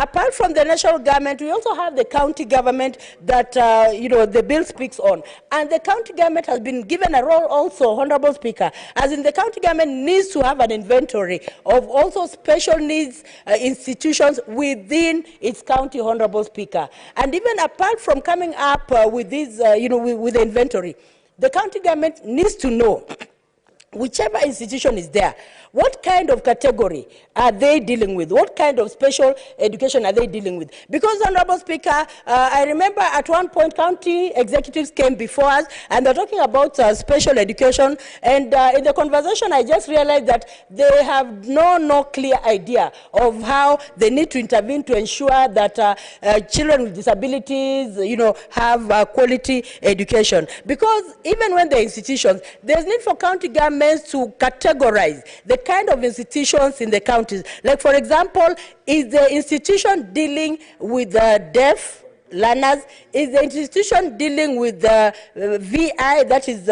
Apart from the national government, we also have the county government that, the bill speaks on. And the county government has been given a role also, Honorable Speaker, as in the county government needs to have an inventory of also special needs institutions within its county, Honorable Speaker. And even apart from coming up with this, with the inventory, the county government needs to know whichever institution is there, what kind of category are they dealing with? What kind of special education are they dealing with? Because, Honorable Speaker, I remember at one point county executives came before us and they're talking about special education. And in the conversation, I just realized that they have no clear idea of how they need to intervene to ensure that children with disabilities, have quality education. Because even when they're institutions, there's need for county governments to categorize the kind of institutions in the counties. Like, for example, is the institution dealing with deaf learners? Is the institution dealing with the VI, that is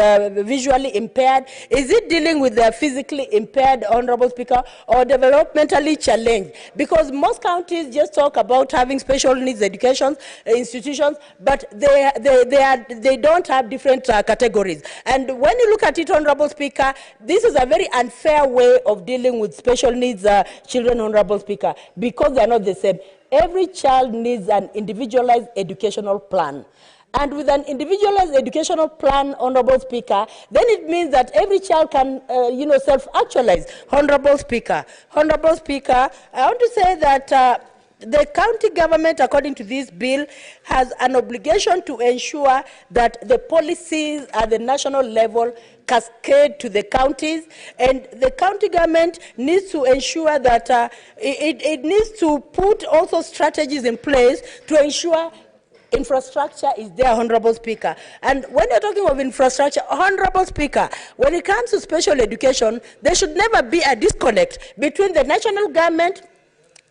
visually impaired? Is it dealing with the physically impaired, Honorable Speaker, or developmentally challenged? Because most counties just talk about having special needs education institutions, but they don't have different categories. And when you look at it, Honorable Speaker, this is a very unfair way of dealing with special needs children, Honorable Speaker, because they are not the same. Every child needs an individualized educational plan. And with an individualized educational plan, Honorable Speaker, then it means that every child can, self-actualize. Honorable Speaker, I want to say that the county government, according to this bill, has an obligation to ensure that the policies at the national level cascade to the counties, and the county government needs to ensure that it needs to put also strategies in place to ensure infrastructure is there, Honorable Speaker. And when you're talking of infrastructure, Honorable Speaker, when it comes to special education, there should never be a disconnect between the national government,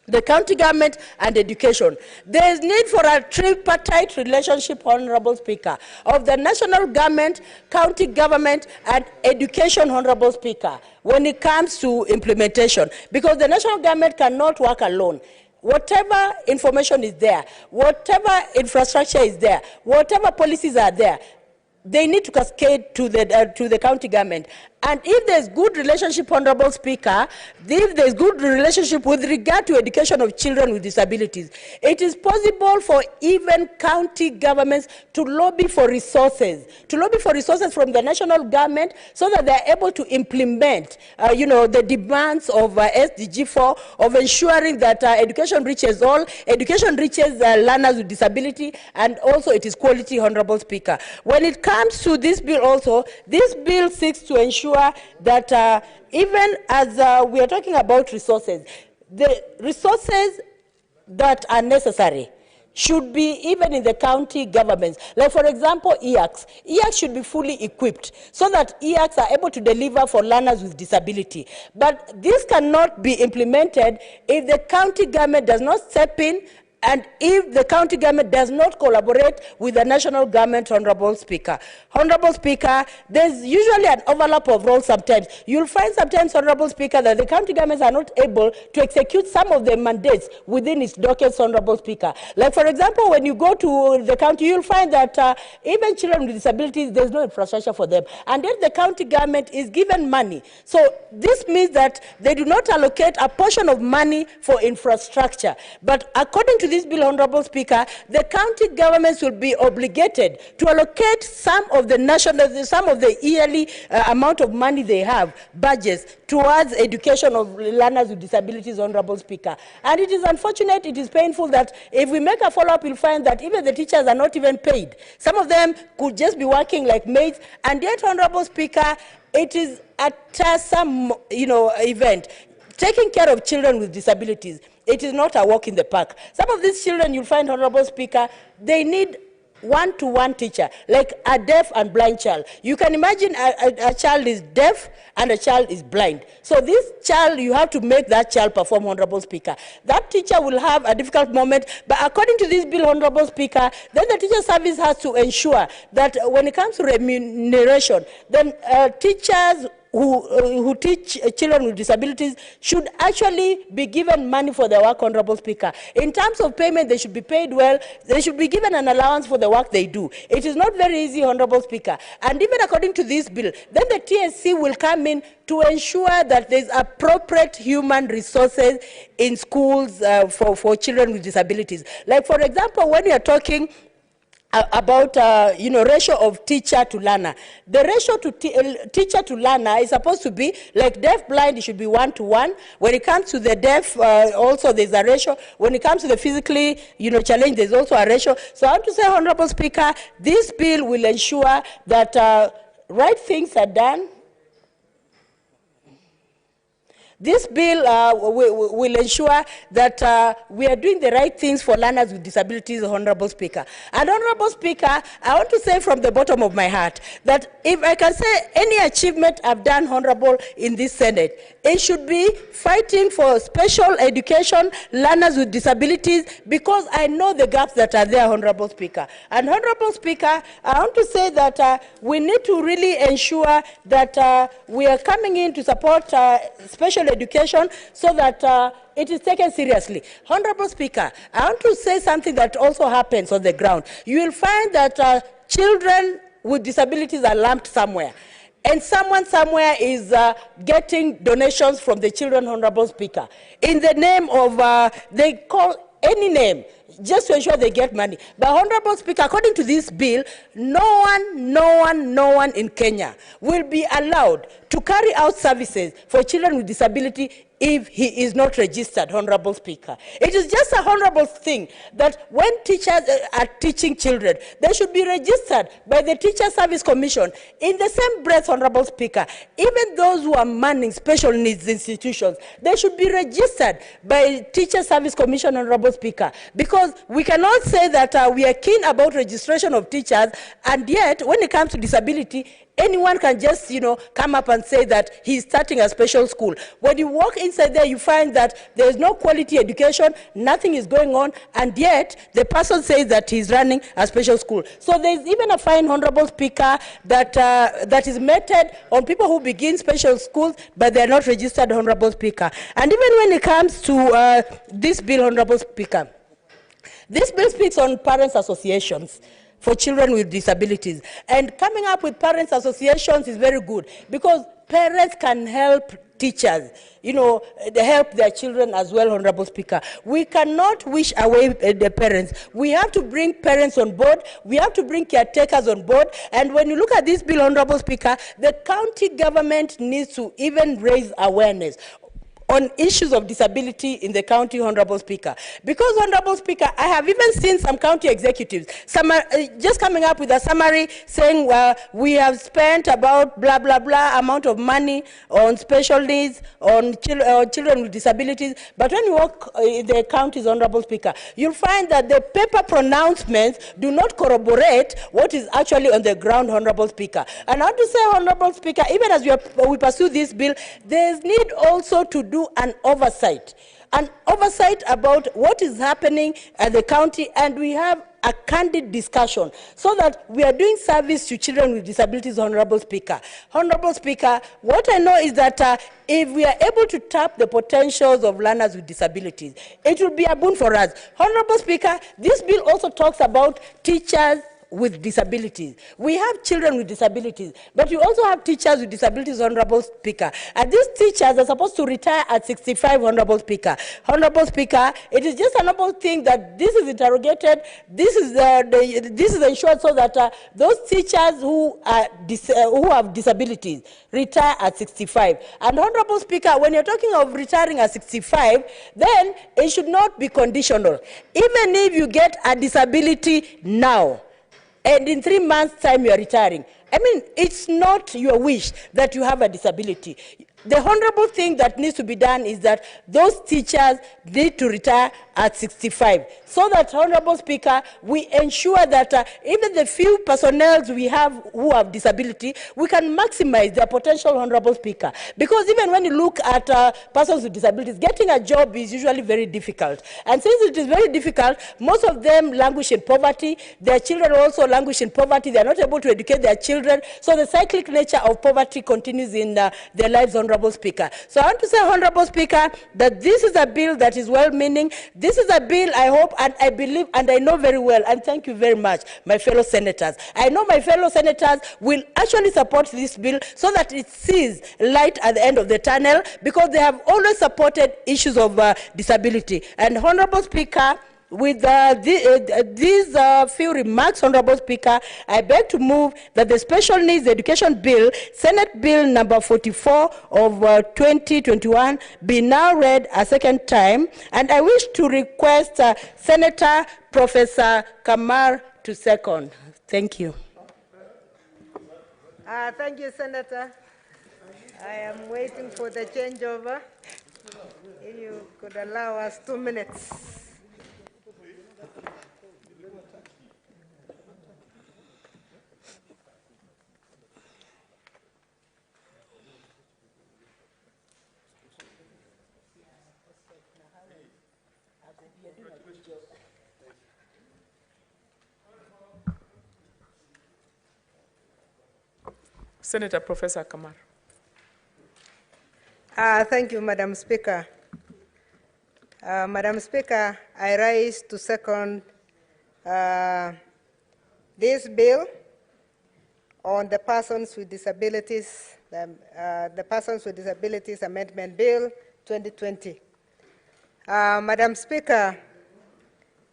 the county government, and education. There is need for a tripartite relationship, Honorable Speaker, of the national government, county government, and education, Honorable Speaker, when it comes to implementation, because the national government cannot work alone. Whatever information is there, whatever infrastructure is there, whatever policies are there, they need to cascade to the county government. And if there's good relationship, Honorable Speaker, if there's good relationship with regard to education of children with disabilities, it is possible for even county governments to lobby for resources from the national government so that they're able to implement, the demands of SDG 4 of ensuring that education reaches all, education reaches learners with disability, and also it is quality, Honorable Speaker. When it comes to this bill also, this bill seeks to ensure that even as we are talking about resources, the resources that are necessary should be even in the county governments. Like, for example, EACs. EACs should be fully equipped so that EACs are able to deliver for learners with disability. But this cannot be implemented if the county government does not step in and if the county government does not collaborate with the national government, Honorable Speaker. Honorable Speaker, there's usually an overlap of roles sometimes. You'll find sometimes, Honorable Speaker, that the county governments are not able to execute some of the mandates within its dockets, Honorable Speaker. Like, for example, when you go to the county, you'll find that even children with disabilities, there's no infrastructure for them. And yet the county government is given money. So this means that they do not allocate a portion of money for infrastructure. But according to this bill, Honorable Speaker, the county governments will be obligated to allocate some of the yearly amount of money they have, budgets, towards education of learners with disabilities, Honorable Speaker. And it is unfortunate, it is painful that if we make a follow-up, you'll find that even the teachers are not even paid. Some of them could just be working like maids, and yet, Honorable Speaker, it is a tiresome, event. Taking care of children with disabilities, it is not a walk in the park. Some of these children, you'll find, Honorable Speaker, they need one-to-one teacher, like a deaf and blind child. You can imagine a child is deaf and a child is blind. So this child, you have to make that child perform, Honorable Speaker. That teacher will have a difficult moment, but according to this bill, Honorable Speaker, then the teacher service has to ensure that when it comes to remuneration, then teachers who teach children with disabilities should actually be given money for their work, Honorable Speaker. In terms of payment, they should be paid well. They should be given an allowance for the work they do. It is not very easy, Honorable Speaker. And even according to this bill, then the TSC will come in to ensure that there's appropriate human resources in schools for children with disabilities. Like, for example, when we are talking about ratio of teacher to learner. The ratio to teacher to learner is supposed to be like deaf blind, it should be 1:1. When it comes to the deaf, also there's a ratio. When it comes to the physically challenged, there's also a ratio. So I want to say, Honorable Speaker, this bill will ensure that right things are done. This bill will ensure that we are doing the right things for learners with disabilities, Honorable Speaker. And Honorable Speaker, I want to say from the bottom of my heart that if I can say any achievement I've done, Honorable, in this Senate, it should be fighting for special education, learners with disabilities, because I know the gaps that are there, Honorable Speaker. And Honorable Speaker, I want to say that we need to really ensure that we are coming in to support special education so that it is taken seriously. Honorable Speaker, I want to say something that also happens on the ground. You will find that children with disabilities are lumped somewhere. And someone somewhere is getting donations from the children, Honorable Speaker, in the name of, they call any name, just to ensure they get money. But Honorable Speaker, according to this bill, no one in Kenya will be allowed to carry out services for children with disability if he is not registered, Honorable Speaker. It is just a honorable thing that when teachers are teaching children, they should be registered by the Teacher Service Commission. In the same breath, Honorable Speaker, even those who are manning special needs institutions, they should be registered by Teacher Service Commission, Honorable Speaker, because we cannot say that we are keen about registration of teachers, and yet when it comes to disability, anyone can just, come up and say that he's starting a special school. When you walk inside there, you find that there is no quality education, nothing is going on, and yet the person says that he's running a special school. So there's even a fine, Honorable Speaker, that is meted on people who begin special schools, but they're not registered, Honorable Speaker. And even when it comes to this bill, Honorable Speaker, this bill speaks on parents' associations for children with disabilities. And coming up with parents' associations is very good because parents can help teachers, they help their children as well, Honorable Speaker. We cannot wish away the parents. We have to bring parents on board. We have to bring caretakers on board. And when you look at this bill, Honorable Speaker, the county government needs to even raise awareness on issues of disability in the county, Honorable Speaker. Because, Honorable Speaker, I have even seen some county executives just coming up with a summary saying, we have spent about blah, blah, blah amount of money on special needs, on children with disabilities. But when you walk in the counties, Honorable Speaker, you'll find that the paper pronouncements do not corroborate what is actually on the ground, Honorable Speaker. And I want to say, Honorable Speaker, even as we pursue this bill, there's need also to do an oversight about what is happening at the county, and we have a candid discussion so that we are doing service to children with disabilities, Honorable Speaker. Honorable Speaker, what I know is that if we are able to tap the potentials of learners with disabilities, it will be a boon for us. Honorable Speaker, this bill also talks about teachers with disabilities. We have children with disabilities, but we also have teachers with disabilities, Honorable Speaker. And these teachers are supposed to retire at 65, Honorable Speaker. Honorable Speaker, it is just a noble thing that this is interrogated, this is ensured so that those teachers who have disabilities retire at 65. And Honorable Speaker, when you're talking of retiring at 65, then it should not be conditional. Even if you get a disability now, and in 3 months' time you are retiring, I mean, it's not your wish that you have a disability. The honorable thing that needs to be done is that those teachers need to retire at 65. So that, Honorable Speaker, we ensure that even the few personnel we have who have disability, we can maximize their potential, Honorable Speaker. Because even when you look at persons with disabilities, getting a job is usually very difficult. And since it is very difficult, most of them languish in poverty. Their children also languish in poverty. They are not able to educate their children. So the cyclic nature of poverty continues in their lives, Honorable Speaker. So I want to say, Honorable Speaker, that this is a bill that is well-meaning. This is a bill I hope and I believe and I know very well, and thank you very much, my fellow senators. I know my fellow senators will actually support this bill so that it sees light at the end of the tunnel, because they have always supported issues of disability. And Honorable Speaker, with these few remarks, Honorable Speaker, I beg to move that the Special Needs Education Bill, Senate Bill number 44 of 2021, be now read a second time. And I wish to request Senator Professor Kamar to second. Thank you. Thank you, Senator. I am waiting for the changeover. If you could allow us 2 minutes. Senator Professor Kamar. Thank you, Madam Speaker. Madam Speaker, I rise to second this bill on the Persons with Disabilities, the Persons with Disabilities Amendment Bill 2020. Madam Speaker,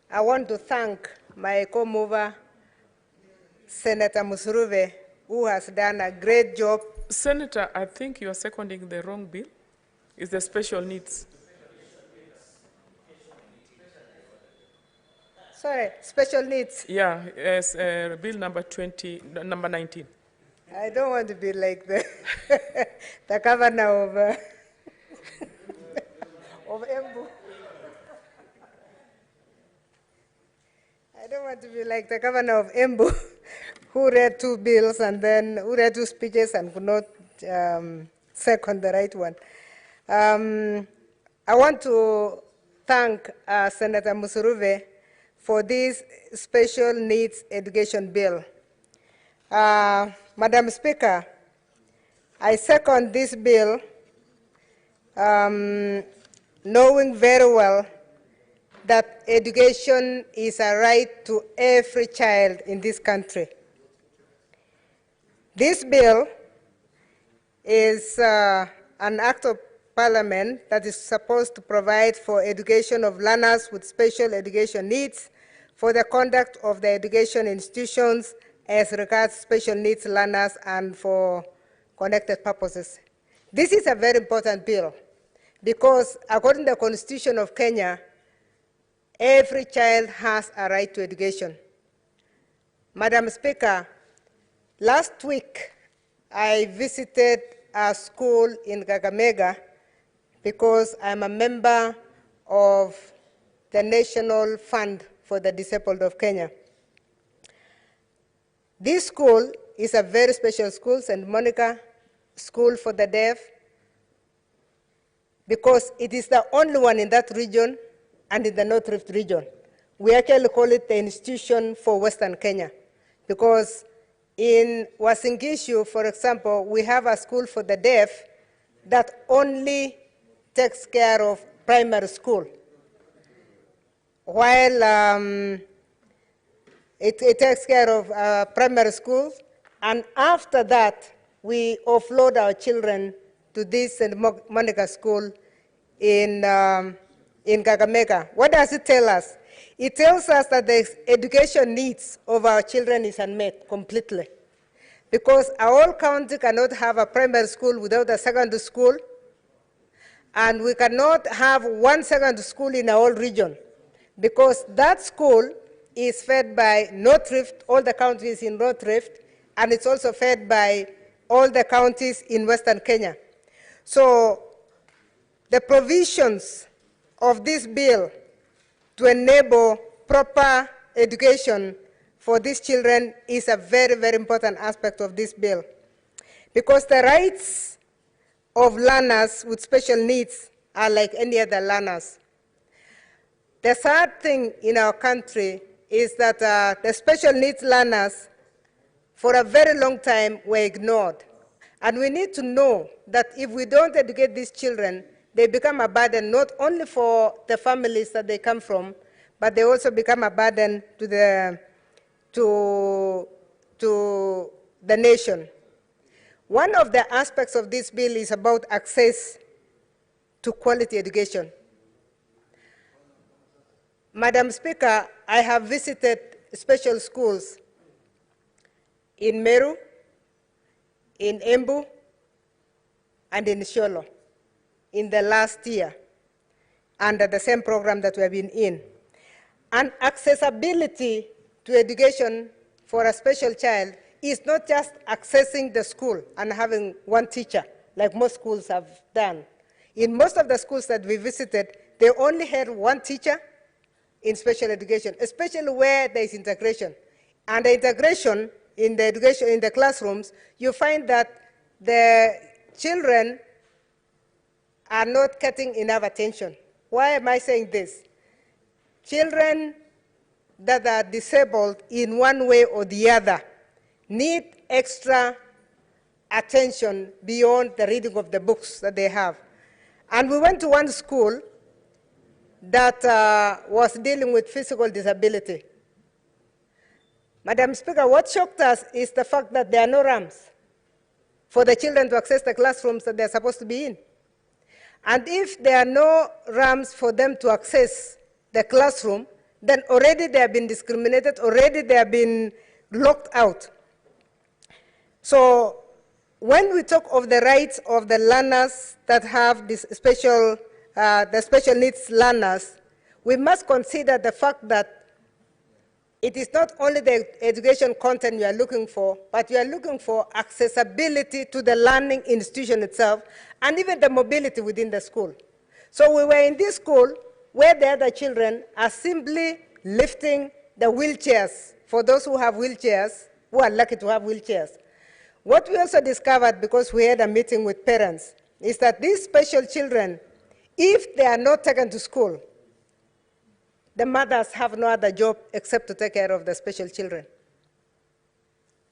I want to thank my co-mover, Senator Musuruve, who has done a great job. Senator, I think you are seconding the wrong bill. It's the special needs. Sorry, special needs. Yeah, yes, bill number 19. I don't want to be like the governor of Embu. I don't want to be like the governor of Embu, who read 2 bills and then who read 2 speeches and could not second the right one. I want to thank Senator Musuruve for this special needs education bill. Madam Speaker, I second this bill, knowing very well that education is a right to every child in this country. This bill is an act of Parliament that is supposed to provide for education of learners with special education needs, for the conduct of the education institutions as regards special needs learners, and for connected purposes. This is a very important bill because according to the Constitution of Kenya, every child has a right to education. Madam Speaker, last week I visited a school in Kakamega because I'm a member of the National Fund for the Disabled of Kenya. This school is a very special school, St. Monica School for the Deaf, because it is the only one in that region and in the North Rift region. We actually call it the institution for Western Kenya, because in Uasin Gishu, for example, we have a school for the deaf that only takes care of primary school, while it takes care of primary schools, and after that, we offload our children to this St. Monica School in Kakamega. What does it tell us? It tells us that the education needs of our children is unmet completely, because our whole county cannot have a primary school without a secondary school, and we cannot have one secondary school in our whole region, because that school is fed by North Rift, all the counties in North Rift, and it's also fed by all the counties in Western Kenya. So the provisions of this bill to enable proper education for these children is a very, very important aspect of this bill. Because the rights of learners with special needs are like any other learners. The sad thing in our country is that the special needs learners for a very long time were ignored. And we need to know that if we don't educate these children, they become a burden not only for the families that they come from, but they also become a burden to the nation. One of the aspects of this bill is about access to quality education. Madam Speaker, I have visited special schools in Meru, in Embu, and in Sholo in the last year under the same program that we have been in. And accessibility to education for a special child is not just accessing the school and having one teacher, like most schools have done. In most of the schools that we visited, they only had one teacher in special education, especially where there is integration. And the integration in the education in the classrooms, you find that the children are not getting enough attention. Why am I saying this? Children that are disabled in one way or the other need extra attention beyond the reading of the books that they have. And we went to one school that was dealing with physical disability. Madam Speaker, what shocked us is the fact that there are no ramps for the children to access the classrooms that they're supposed to be in. And if there are no ramps for them to access the classroom, then already they have been discriminated, already they have been locked out. So when we talk of the rights of the learners that have this special, the special needs learners, we must consider the fact that it is not only the education content you are looking for, but you are looking for accessibility to the learning institution itself, and even the mobility within the school. So we were in this school where the other children are simply lifting the wheelchairs for those who have wheelchairs, who are lucky to have wheelchairs. What we also discovered, because we had a meeting with parents, is that these special children, if they are not taken to school, the mothers have no other job except to take care of the special children.